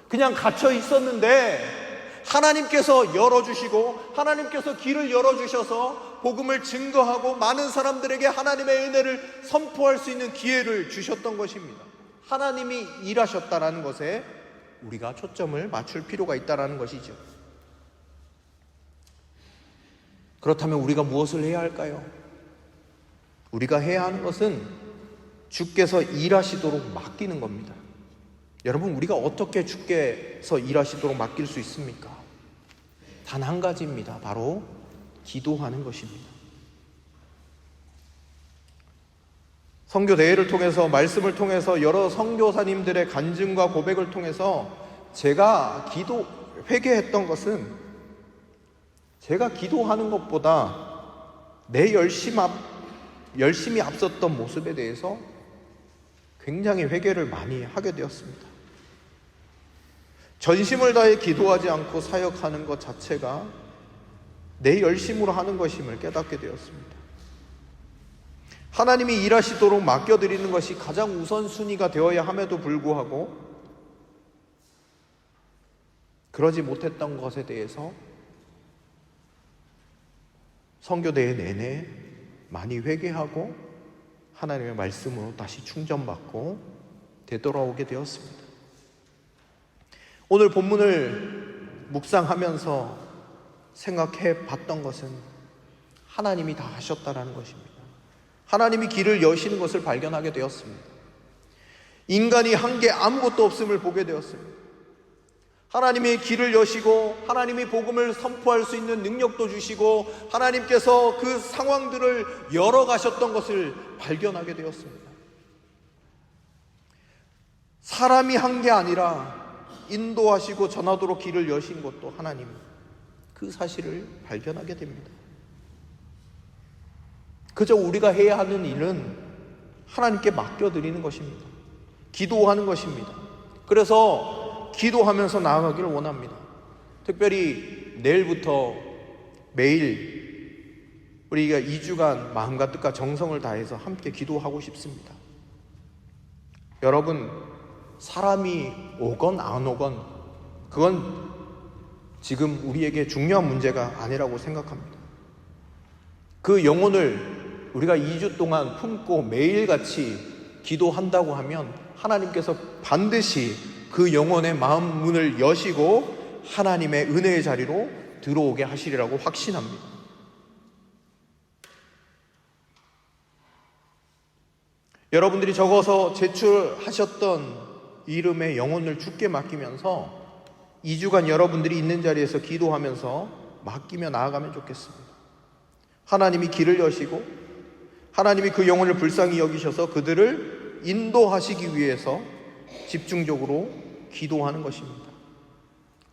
그냥 갇혀 있었는데 하나님께서 열어주시고 하나님께서 길을 열어주셔서 복음을 증거하고 많은 사람들에게 하나님의 은혜를 선포할 수 있는 기회를 주셨던 것입니다. 하나님이 일하셨다라는 것에 우리가 초점을 맞출 필요가 있다는 것이죠. 그렇다면 우리가 무엇을 해야 할까요? 우리가 해야 하는 것은 주께서 일하시도록 맡기는 겁니다. 여러분, 우리가 어떻게 주께서 일하시도록 맡길 수 있습니까? 단 한 가지입니다. 바로 기도하는 것입니다. 선교 대회를 통해서, 말씀을 통해서, 여러 선교사님들의 간증과 고백을 통해서 제가 회개했던 것은, 제가 기도하는 것보다 내 열심히 앞섰던 모습에 대해서 굉장히 회개를 많이 하게 되었습니다. 전심을 다해 기도하지 않고 사역하는 것 자체가 내 열심으로 하는 것임을 깨닫게 되었습니다. 하나님이 일하시도록 맡겨드리는 것이 가장 우선순위가 되어야 함에도 불구하고 그러지 못했던 것에 대해서 선교대회 내내 많이 회개하고 하나님의 말씀으로 다시 충전받고 되돌아오게 되었습니다. 오늘 본문을 묵상하면서 생각해 봤던 것은 하나님이 다 하셨다라는 것입니다. 하나님이 길을 여시는 것을 발견하게 되었습니다. 인간이 한 게 아무것도 없음을 보게 되었습니다. 하나님이 길을 여시고 하나님이 복음을 선포할 수 있는 능력도 주시고 하나님께서 그 상황들을 열어가셨던 것을 발견하게 되었습니다. 사람이 한 게 아니라 인도하시고 전하도록 길을 여신 것도 하나님, 그 사실을 발견하게 됩니다. 그저 우리가 해야 하는 일은 하나님께 맡겨드리는 것입니다. 기도하는 것입니다. 그래서 기도하면서 나아가기를 원합니다. 특별히 내일부터 매일 우리가 2주간 마음과 뜻과 정성을 다해서 함께 기도하고 싶습니다. 여러분, 사람이 오건 안 오건 그건 지금 우리에게 중요한 문제가 아니라고 생각합니다. 그 영혼을 우리가 2주 동안 품고 매일같이 기도한다고 하면 하나님께서 반드시 그 영혼의 마음 문을 여시고 하나님의 은혜의 자리로 들어오게 하시리라고 확신합니다. 여러분들이 적어서 제출하셨던 이름의 영혼을 주께 맡기면서 2주간 여러분들이 있는 자리에서 기도하면서 맡기며 나아가면 좋겠습니다. 하나님이 길을 여시고 하나님이 그 영혼을 불쌍히 여기셔서 그들을 인도하시기 위해서 집중적으로 기도하는 것입니다.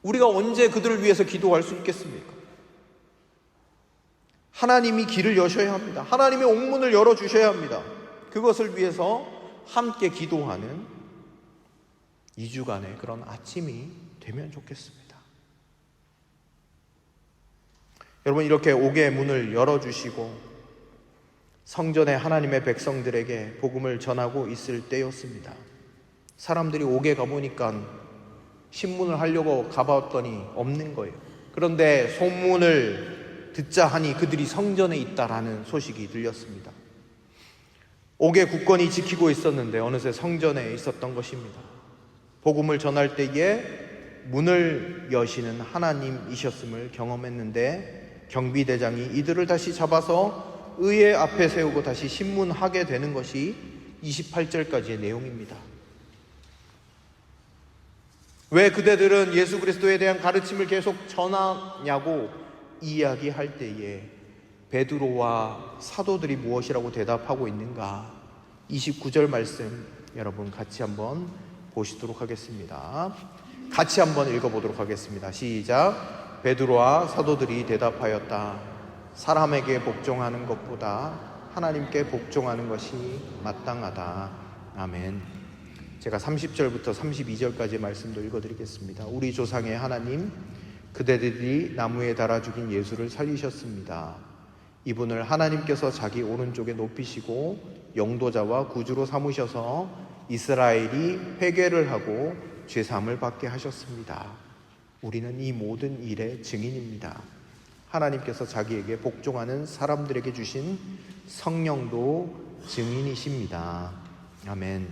우리가 언제 그들을 위해서 기도할 수 있겠습니까? 하나님이 길을 여셔야 합니다. 하나님의 옥문을 열어주셔야 합니다. 그것을 위해서 함께 기도하는 2주간의 그런 아침이 되면 좋겠습니다. 여러분, 이렇게 옥의 문을 열어주시고 성전에 하나님의 백성들에게 복음을 전하고 있을 때였습니다. 사람들이 옥에 가보니까 신문을 하려고 가봤더니 없는 거예요. 그런데 소문을 듣자 하니 그들이 성전에 있다라는 소식이 들렸습니다. 옥의 국권이 지키고 있었는데 어느새 성전에 있었던 것입니다. 복음을 전할 때에 문을 여시는 하나님이셨음을 경험했는데 경비대장이 이들을 다시 잡아서 의회 앞에 세우고 다시 신문하게 되는 것이 28절까지의 내용입니다. 왜 그대들은 예수 그리스도에 대한 가르침을 계속 전하냐고 이야기할 때에 베드로와 사도들이 무엇이라고 대답하고 있는가? 29절 말씀 여러분 같이 한번 보시도록 하겠습니다. 같이 한번 읽어보도록 하겠습니다. 시작. 베드로와 사도들이 대답하였다. 사람에게 복종하는 것보다 하나님께 복종하는 것이 마땅하다. 아멘. 제가 30절부터 32절까지 말씀도 읽어드리겠습니다. 우리 조상의 하나님, 그대들이 나무에 달아 죽인 예수를 살리셨습니다. 이분을 하나님께서 자기 오른쪽에 높이시고 영도자와 구주로 삼으셔서 이스라엘이 회개를 하고 죄사함을 받게 하셨습니다. 우리는 이 모든 일의 증인입니다. 하나님께서 자기에게 복종하는 사람들에게 주신 성령도 증인이십니다. 아멘.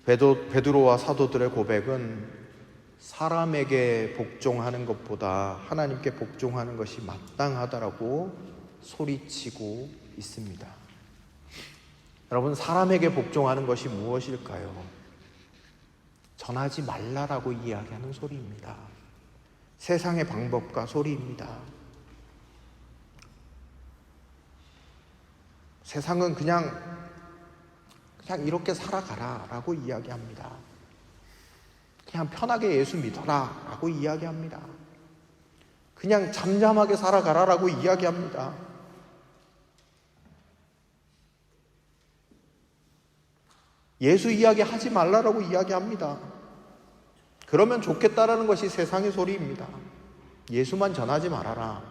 베드로와 사도들의 고백은 사람에게 복종하는 것보다 하나님께 복종하는 것이 마땅하다라고 소리치고 있습니다. 여러분, 사람에게 복종하는 것이 무엇일까요? 전하지 말라라고 이야기하는 소리입니다. 세상의 방법과 소리입니다. 세상은 그냥 이렇게 살아가라 라고 이야기합니다. 그냥 편하게 예수 믿어라 라고 이야기합니다. 그냥 잠잠하게 살아가라 라고 이야기합니다. 예수 이야기 하지 말라라고 이야기합니다. 그러면 좋겠다라는 것이 세상의 소리입니다. 예수만 전하지 말아라.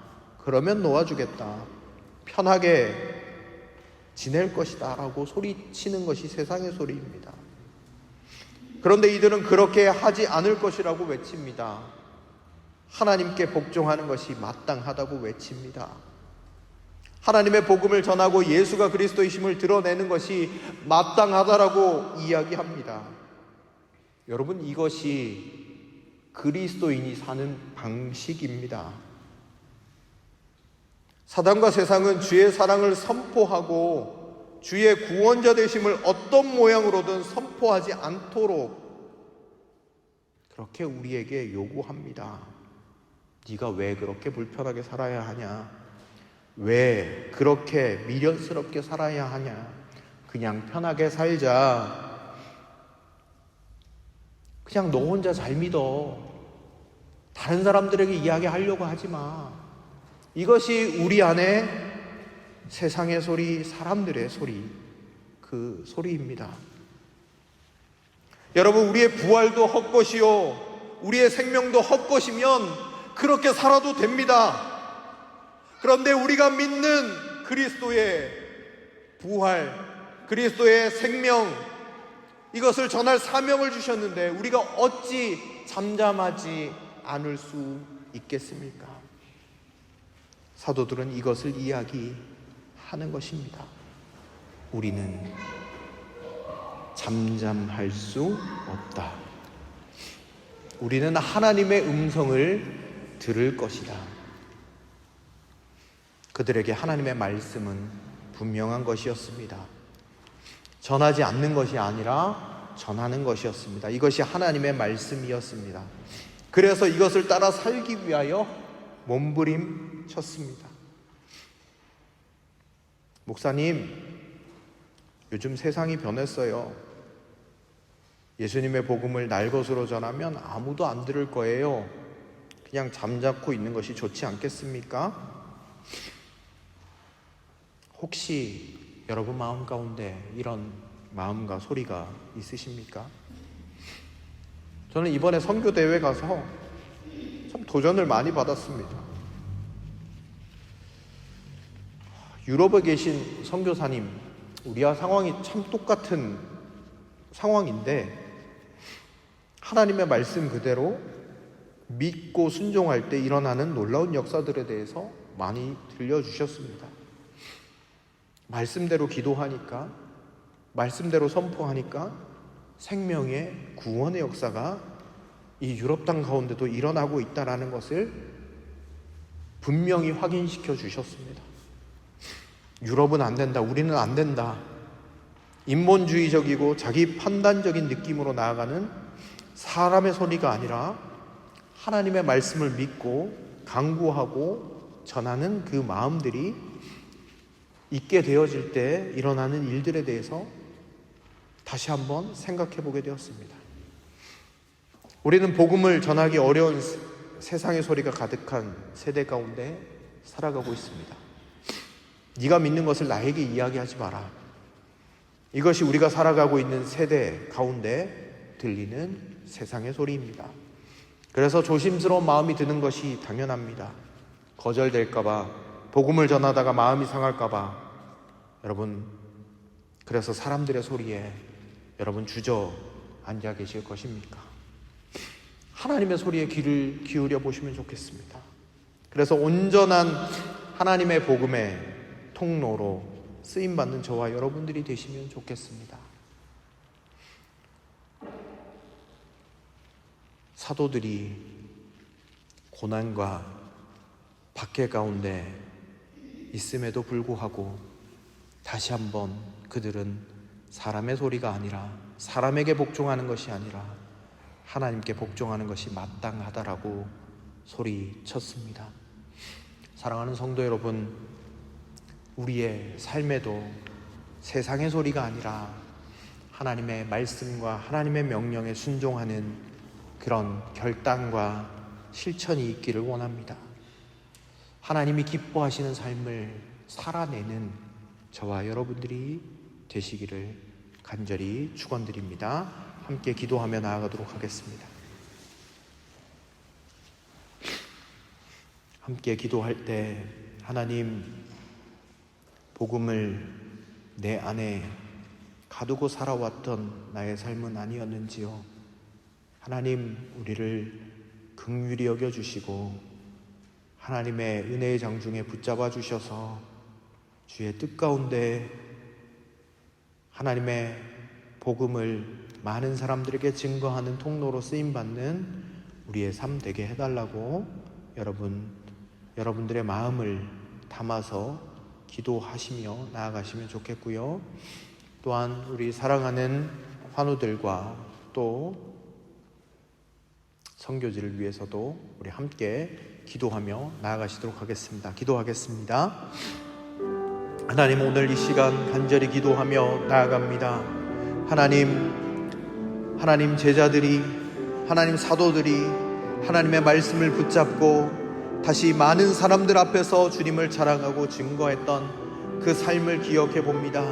그러면 놓아주겠다. 편하게 지낼 것이다 라고 소리치는 것이 세상의 소리입니다. 그런데 이들은 그렇게 하지 않을 것이라고 외칩니다. 하나님께 복종하는 것이 마땅하다고 외칩니다. 하나님의 복음을 전하고 예수가 그리스도이심을 드러내는 것이 마땅하다라고 이야기합니다. 여러분, 이것이 그리스도인이 사는 방식입니다. 사단과 세상은 주의 사랑을 선포하고 주의 구원자 되심을 어떤 모양으로든 선포하지 않도록 그렇게 우리에게 요구합니다. 네가 왜 그렇게 불편하게 살아야 하냐? 왜 그렇게 미련스럽게 살아야 하냐? 그냥 편하게 살자. 그냥 너 혼자 잘 믿어. 다른 사람들에게 이야기하려고 하지 마. 이것이 우리 안에 세상의 소리, 사람들의 소리, 그 소리입니다. 여러분, 우리의 부활도 헛것이요 우리의 생명도 헛것이면 그렇게 살아도 됩니다. 그런데 우리가 믿는 그리스도의 부활, 그리스도의 생명, 이것을 전할 사명을 주셨는데 우리가 어찌 잠잠하지 않을 수 있겠습니까? 사도들은 이것을 이야기하는 것입니다. 우리는 잠잠할 수 없다. 우리는 하나님의 음성을 들을 것이다. 그들에게 하나님의 말씀은 분명한 것이었습니다. 전하지 않는 것이 아니라 전하는 것이었습니다. 이것이 하나님의 말씀이었습니다. 그래서 이것을 따라 살기 위하여 몸부림쳤습니다. 목사님, 요즘 세상이 변했어요. 예수님의 복음을 날것으로 전하면 아무도 안 들을 거예요. 그냥 잠자코 있는 것이 좋지 않겠습니까? 혹시 여러분 마음 가운데 이런 마음과 소리가 있으십니까? 저는 이번에 선교대회 가서 참 도전을 많이 받았습니다. 유럽에 계신 선교사님, 우리와 상황이 참 똑같은 상황인데 하나님의 말씀 그대로 믿고 순종할 때 일어나는 놀라운 역사들에 대해서 많이 들려주셨습니다. 말씀대로 기도하니까, 말씀대로 선포하니까 생명의 구원의 역사가 이 유럽 땅 가운데도 일어나고 있다는 것을 분명히 확인시켜 주셨습니다. 유럽은 안 된다, 우리는 안 된다, 인본주의적이고 자기 판단적인 느낌으로 나아가는 사람의 소리가 아니라 하나님의 말씀을 믿고 강구하고 전하는 그 마음들이 있게 되어질 때 일어나는 일들에 대해서 다시 한번 생각해 보게 되었습니다. 우리는 복음을 전하기 어려운 세상의 소리가 가득한 세대 가운데 살아가고 있습니다. 네가 믿는 것을 나에게 이야기하지 마라. 이것이 우리가 살아가고 있는 세대 가운데 들리는 세상의 소리입니다. 그래서 조심스러운 마음이 드는 것이 당연합니다. 거절될까봐, 복음을 전하다가 마음이 상할까봐. 여러분, 그래서 사람들의 소리에 여러분 주저앉아 계실 것입니까? 하나님의 소리에 귀를 기울여 보시면 좋겠습니다. 그래서 온전한 하나님의 복음의 통로로 쓰임받는 저와 여러분들이 되시면 좋겠습니다. 사도들이 고난과 박해 가운데 있음에도 불구하고 다시 한번 그들은 사람의 소리가 아니라, 사람에게 복종하는 것이 아니라 하나님께 복종하는 것이 마땅하다라고 소리쳤습니다. 사랑하는 성도 여러분, 우리의 삶에도 세상의 소리가 아니라 하나님의 말씀과 하나님의 명령에 순종하는 그런 결단과 실천이 있기를 원합니다. 하나님이 기뻐하시는 삶을 살아내는 저와 여러분들이 되시기를 간절히 축원드립니다. 함께 기도하며 나아가도록 하겠습니다. 함께 기도할 때 하나님, 복음을 내 안에 가두고 살아왔던 나의 삶은 아니었는지요. 하나님, 우리를 긍휼히 여겨주시고 하나님의 은혜의 장중에 붙잡아 주셔서 주의 뜻 가운데 하나님의 복음을 많은 사람들에게 증거하는 통로로 쓰임받는 우리의 삶 되게 해달라고 여러분들의 마음을 담아서 기도하시며 나아가시면 좋겠고요. 또한 우리 사랑하는 환우들과 또 선교지를 위해서도 우리 함께 기도하며 나아가시도록 하겠습니다. 기도하겠습니다. 하나님, 오늘 이 시간 간절히 기도하며 나아갑니다. 하나님 제자들이, 하나님 사도들이 하나님의 말씀을 붙잡고 다시 많은 사람들 앞에서 주님을 자랑하고 증거했던 그 삶을 기억해 봅니다.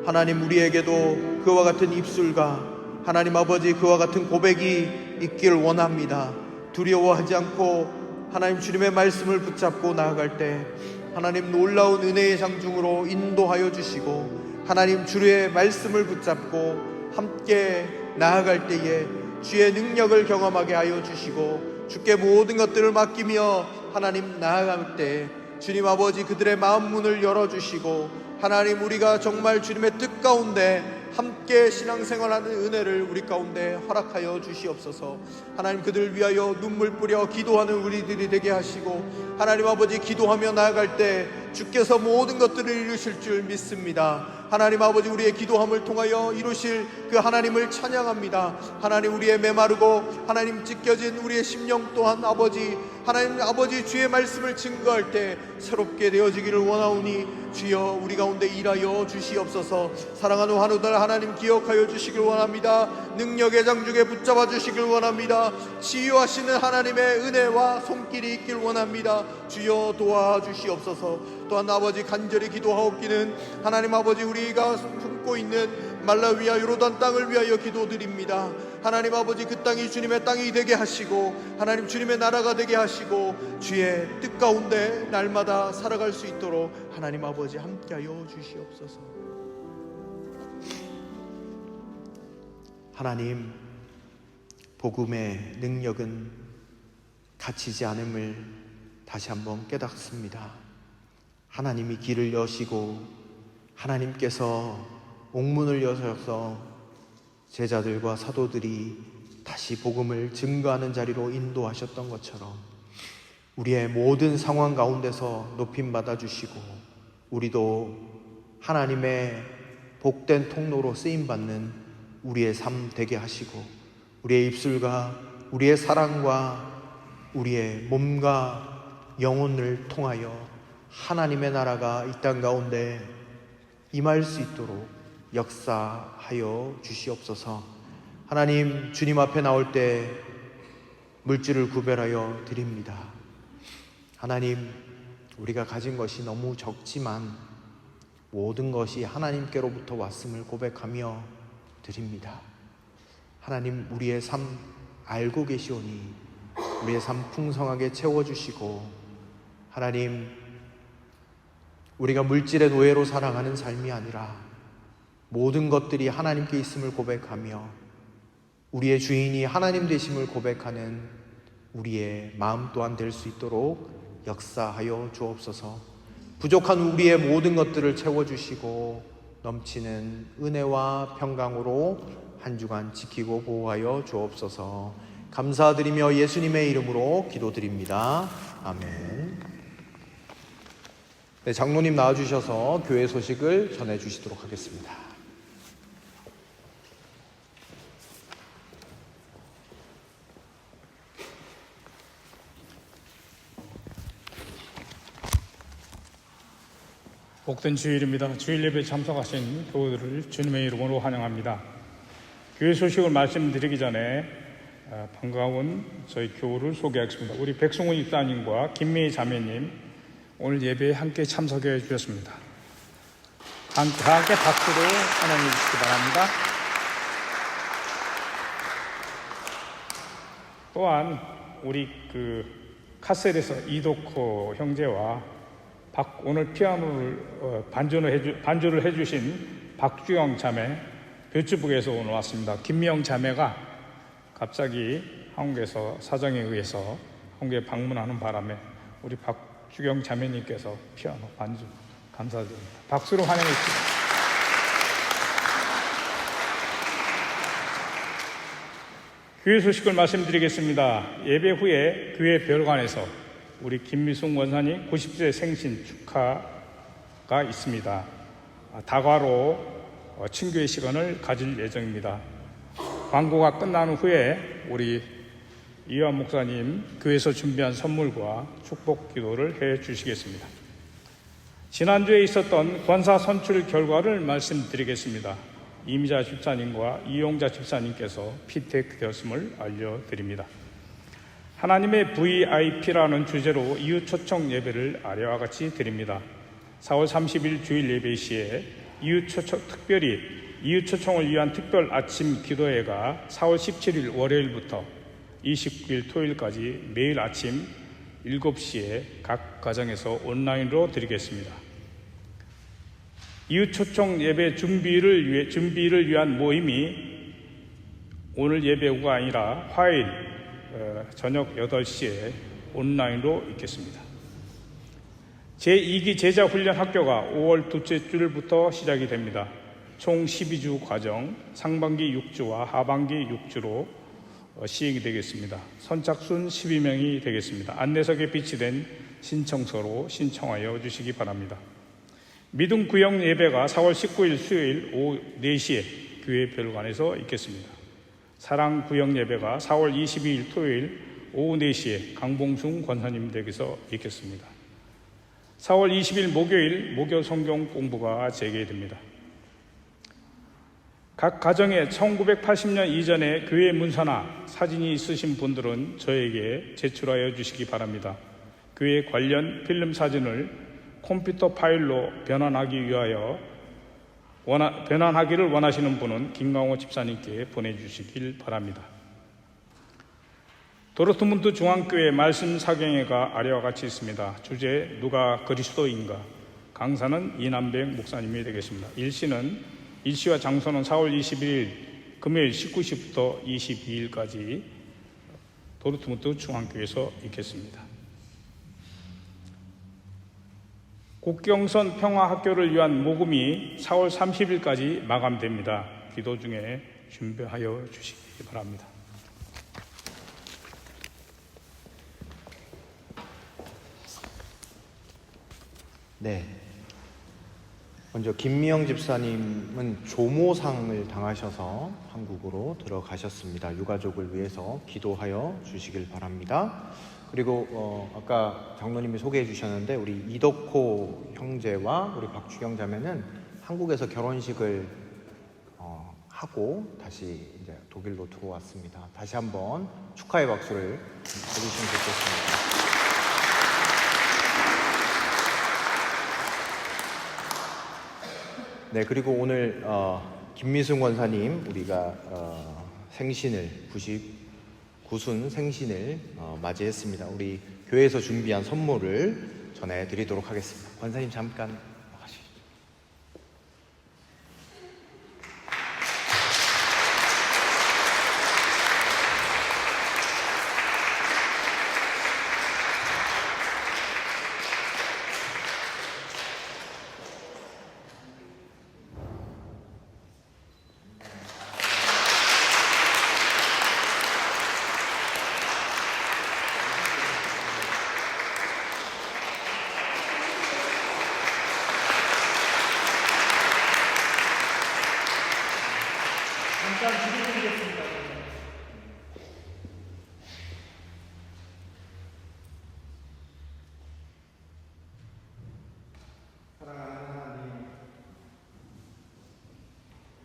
하나님, 우리에게도 그와 같은 입술과 하나님 아버지 그와 같은 고백이 있기를 원합니다. 두려워하지 않고 하나님 주님의 말씀을 붙잡고 나아갈 때 하나님 놀라운 은혜의 장중으로 인도하여 주시고 하나님 주의 말씀을 붙잡고 함께 나아갈 때에 주의 능력을 경험하게 하여 주시고 주께 모든 것들을 맡기며 하나님 나아갈 때 주님 아버지 그들의 마음 문을 열어주시고 하나님, 우리가 정말 주님의 뜻 가운데 함께 신앙생활하는 은혜를 우리 가운데 허락하여 주시옵소서. 하나님, 그들을 위하여 눈물 뿌려 기도하는 우리들이 되게 하시고 하나님 아버지, 기도하며 나아갈 때 주께서 모든 것들을 이루실 줄 믿습니다. 하나님 아버지, 우리의 기도함을 통하여 이루실 그 하나님을 찬양합니다. 하나님, 우리의 메마르고 하나님 찢겨진 우리의 심령 또한 아버지, 하나님 아버지 주의 말씀을 증거할 때 새롭게 되어지기를 원하오니 주여 우리 가운데 일하여 주시옵소서. 사랑하는 환우들 하나님 기억하여 주시길 원합니다. 능력의 장중에 붙잡아 주시길 원합니다. 치유하시는 하나님의 은혜와 손길이 있길 원합니다. 주여 도와주시옵소서. 또한 아버지, 간절히 기도하옵기는 하나님 아버지, 우리가 품고 있는 말라위아 요르단 땅을 위하여 기도드립니다. 하나님 아버지, 그 땅이 주님의 땅이 되게 하시고 하나님 주님의 나라가 되게 하시고 주의 뜻 가운데 날마다 살아갈 수 있도록 하나님 아버지 함께하여 주시옵소서. 하나님, 복음의 능력은 갇히지 않음을 다시 한번 깨닫습니다. 하나님이 길을 여시고 하나님께서 옥문을 여셔서 제자들과 사도들이 다시 복음을 증거하는 자리로 인도하셨던 것처럼 우리의 모든 상황 가운데서 높임받아 주시고 우리도 하나님의 복된 통로로 쓰임받는 우리의 삶 되게 하시고 우리의 입술과 우리의 사랑과 우리의 몸과 영혼을 통하여 하나님의 나라가 이 땅 가운데 임할 수 있도록 역사하여 주시옵소서. 하나님, 주님 앞에 나올 때 물질을 구별하여 드립니다. 하나님, 우리가 가진 것이 너무 적지만 모든 것이 하나님께로부터 왔음을 고백하며 드립니다. 하나님, 우리의 삶 알고 계시오니 우리의 삶 풍성하게 채워주시고 하나님, 우리가 물질의 노예로 살아가는 삶이 아니라 모든 것들이 하나님께 있음을 고백하며 우리의 주인이 하나님 되심을 고백하는 우리의 마음 또한 될 수 있도록 역사하여 주옵소서. 부족한 우리의 모든 것들을 채워주시고 넘치는 은혜와 평강으로 한 주간 지키고 보호하여 주옵소서. 감사드리며 예수님의 이름으로 기도드립니다. 아멘. 네, 장로님 나와주셔서 교회 소식을 전해주시도록 하겠습니다. 복된 주일입니다. 주일 예배에 참석하신 교우들을 주님의 이름으로 환영합니다. 교회 소식을 말씀드리기 전에 반가운 저희 교우를 소개하겠습니다. 우리 백승훈 입사님과 김미희 자매님 오늘 예배에 함께 참석해 주셨습니다. 함께 박수로 환영해 주시기 바랍니다. 또한 우리 카셀에서 이도코 형제와 오늘 피아노를 반주를 해주신 박주영 자매, 뷰츠북에서 오늘 왔습니다. 김미영 자매가 갑자기 한국에서 사정에 의해서 한국에 방문하는 바람에 우리 박주영 자매님께서 피아노 반주 감사드립니다. 박수로 환영해 주십시오. 교회 소식을 말씀드리겠습니다. 예배 후에 교회 별관에서 우리 김미숙 원사님 90세 생신 축하가 있습니다. 다과로 친교의 시간을 가질 예정입니다. 광고가 끝난 후에 우리 이완 목사님 교회에서 준비한 선물과 축복 기도를 해 주시겠습니다. 지난주에 있었던 권사 선출 결과를 말씀드리겠습니다. 이미자 집사님과 이용자 집사님께서 피택되었음을 알려드립니다. 하나님의 VIP라는 주제로 이웃 초청 예배를 아래와 같이 드립니다. 4월 30일 주일 예배 시에 특별히 이웃 초청을 위한 특별 아침 기도회가 4월 17일 월요일부터 29일 토요일까지 매일 아침 7시에 각 가정에서 온라인으로 드리겠습니다. 이웃 초청 예배 준비를 위한 모임이 오늘 예배 후가 아니라 화요일 저녁 8시에 온라인으로 있겠습니다. 제2기 제자훈련 학교가 5월 둘째 주일부터 시작이 됩니다. 총 12주 과정, 상반기 6주와 하반기 6주로 시행이 되겠습니다. 선착순 12명이 되겠습니다. 안내석에 비치된 신청서로 신청하여 주시기 바랍니다. 믿음 구역 예배가 4월 19일 수요일 오후 4시에 교회 별관에서 있겠습니다. 사랑 구역 예배가 4월 22일 토요일 오후 4시에 강봉순 권사님 댁에서 있겠습니다. 4월 20일 목요일 목요 성경 공부가 재개됩니다. 각 가정에 1980년 이전에 교회 문서나 사진이 있으신 분들은 저에게 제출하여 주시기 바랍니다. 교회 관련 필름 사진을 컴퓨터 파일로 변환하기 위하여 변환하기를 원하시는 분은 김강호 집사님께 보내주시길 바랍니다. 도르트문트 중앙교회 말씀 사경회가 아래와 같이 있습니다. 주제 누가 그리스도인가? 강사는 이남백 목사님이 되겠습니다. 일시와 장소는 4월 21일 금요일 19시부터 22일까지 도르트문트 중앙교회에서 있겠습니다. 국경선 평화학교를 위한 모금이 4월 30일까지 마감됩니다. 기도 중에 준비하여 주시기 바랍니다. 네. 먼저 김미영 집사님은 조모상을 당하셔서 한국으로 들어가셨습니다. 유가족을 위해서 기도하여 주시길 바랍니다. 그리고 아까 장로님이 소개해 주셨는데 우리 이덕호 형제와 우리 박주경 자매는 한국에서 결혼식을 하고 다시 이제 독일로 들어왔습니다. 다시 한번 축하의 박수를 해주시면 좋겠습니다. 네, 그리고 오늘 김미순 권사님 우리가 생신을 99순 생신을 맞이했습니다. 우리 교회에서 준비한 선물을 전해드리도록 하겠습니다. 권사님 잠깐 나가시죠.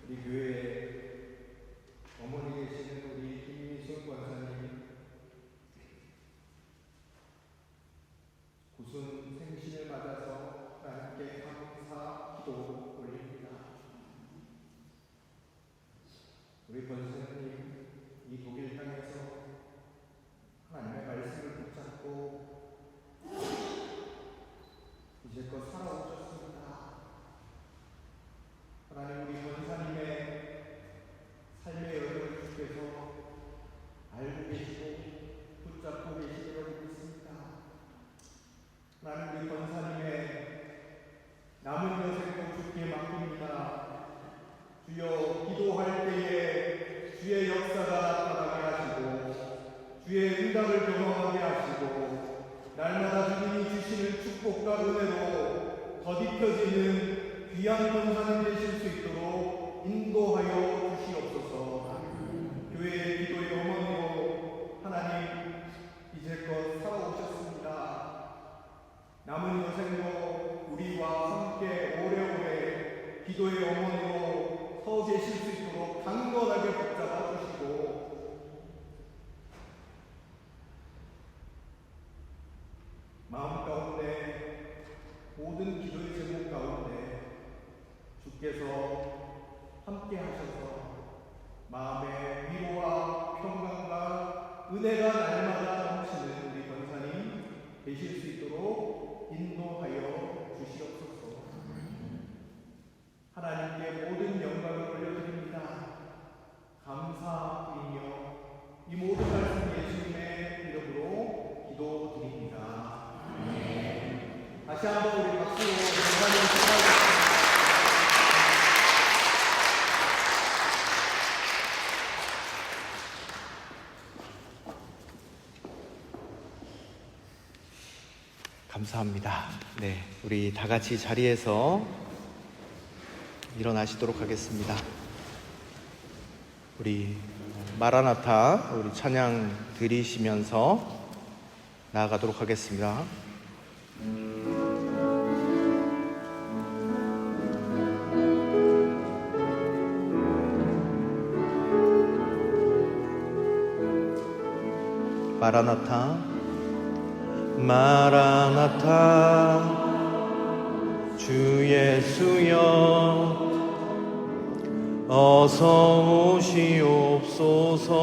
우리 교회에 어머니 계시는 우리 김미순 권사님 9순 생신을 맞아서 하나님께 감사 기도 올립니다. 우리 권사님 이 독일 땅에서 하나님의 말씀을 붙잡고 이제껏 살아오셨습니다. 하나님 우리 권사님의 삶의 여정을 주께서 알고 계시고 붙잡고 계시리라고 믿습니다. 하나님 우리 권사님의 남은 여생도 주께 맡깁니다. 주여 기도할 때에 주의 역사가 나타나게 하시고 주의 응답을 경험하게 하시고 날마다 주님이 주시는 축복과 은혜로 덧입혀지는 귀한 권사님 되실 수 있도록 인도하여 주시옵소서. 교회의 기도의 어머니로 하나님 이제껏 살아오셨습니다. 남은 여생도 우리와 함께 오래오래 기도의 어머니로 서 계실 수 있도록 강건하게 붙잡아 주시고 마음 가운데 모든 기도의 제목 가운데 주께서 함께 하셔서 마음의 위로와 평강과 은혜가 날마다 넘치는 우리 권사님 되실 수 있도록 인도하여 주시옵소서. 하나님께 모든 영광을 올려드립니다. 감사드리며 이 모든 말씀 예수님의 이름으로 기도드립니다. 다시 한번 우리 박수로 권사님을 축하하겠습니다. 감사합니다. 네, 우리 다 같이 자리에서 일어나시도록 하겠습니다. 우리 마라나타 우리 찬양 드리시면서 나아가도록 하겠습니다. 마라나타 마라나타 주 예수여 어서 오시옵소서.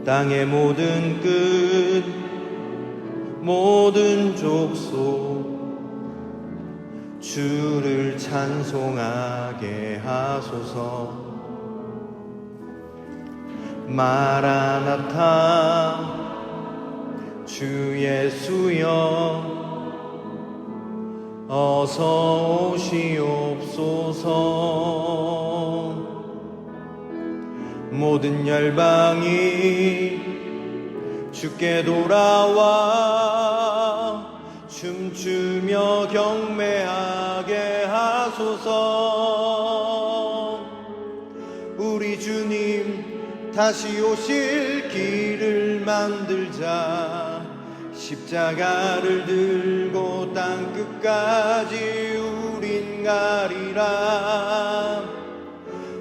땅의 모든 끝 모든 족속 주를 찬송하게 하소서. 마라나타 주 예수여 어서 오시옵소서. 모든 열방이 주께 돌아와 춤추며 경배하게 하소서. 우리 주님 다시 오실 길을 만들자. 십자가를 들고 땅끝까지 우린 가리라.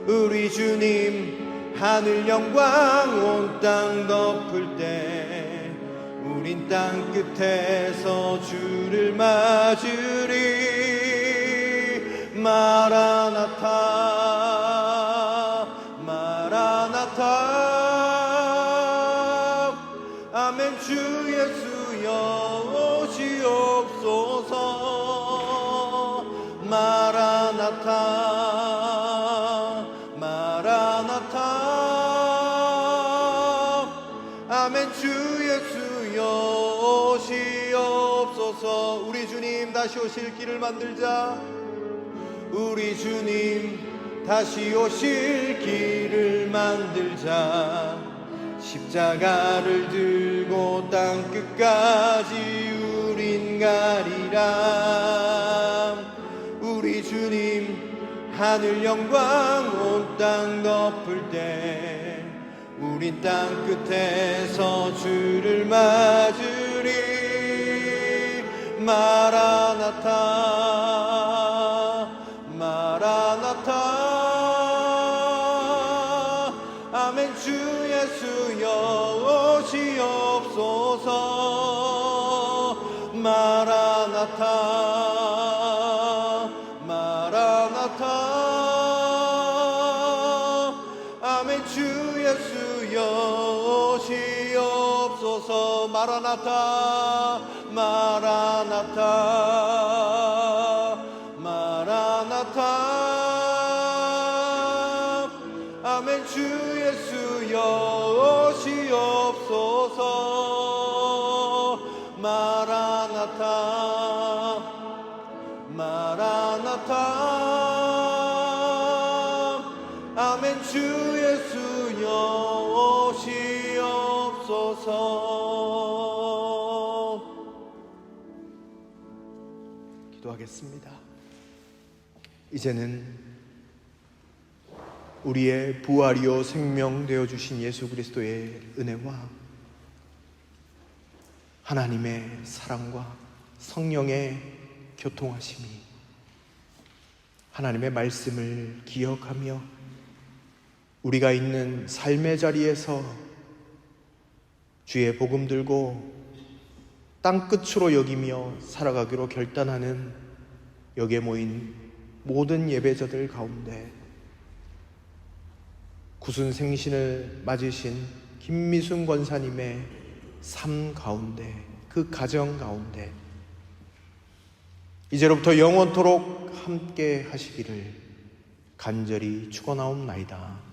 우리 주님 하늘 영광 온 땅 덮을 때 우린 땅끝에서 주를 맞으리. 마라나타 마라나타. 아멘. 주 예수여 오시옵소서. 마라나타 마라나타. 아멘. 주 예수여 오시옵소서. 우리 주님 다시 오실 길을 만들자. 우리 주님 다시 오실 길을 만들자. 십자가를 들고 땅끝까지 우린 가리라. 우리 주님 하늘 영광 온 땅 덮을 때 우린 땅끝에서 주를 맞으리. 마라나타 마라나타. 아멘. 주 예수여 오시옵소서. 마라나타 마라나타. 아멘. 주 예수여 오시옵소서. 마라나타 마라나타 마라나타. 아멘. 주 예수여 오시옵소서. 마라나타 마라나타. 아멘. 주 예수여 오시옵소서. 기도하겠습니다. 이제는 우리의 부활이요 생명 되어주신 예수 그리스도의 은혜와 하나님의 사랑과 성령의 교통하심이 하나님의 말씀을 기억하며 우리가 있는 삶의 자리에서 주의 복음 들고 땅끝으로 여기며 살아가기로 결단하는 여기에 모인 모든 예배자들 가운데 구순생신을 맞으신 김미순 권사님의 삶 가운데, 그 가정 가운데 이제로부터 영원토록 함께 하시기를 간절히 축원하옵나이다.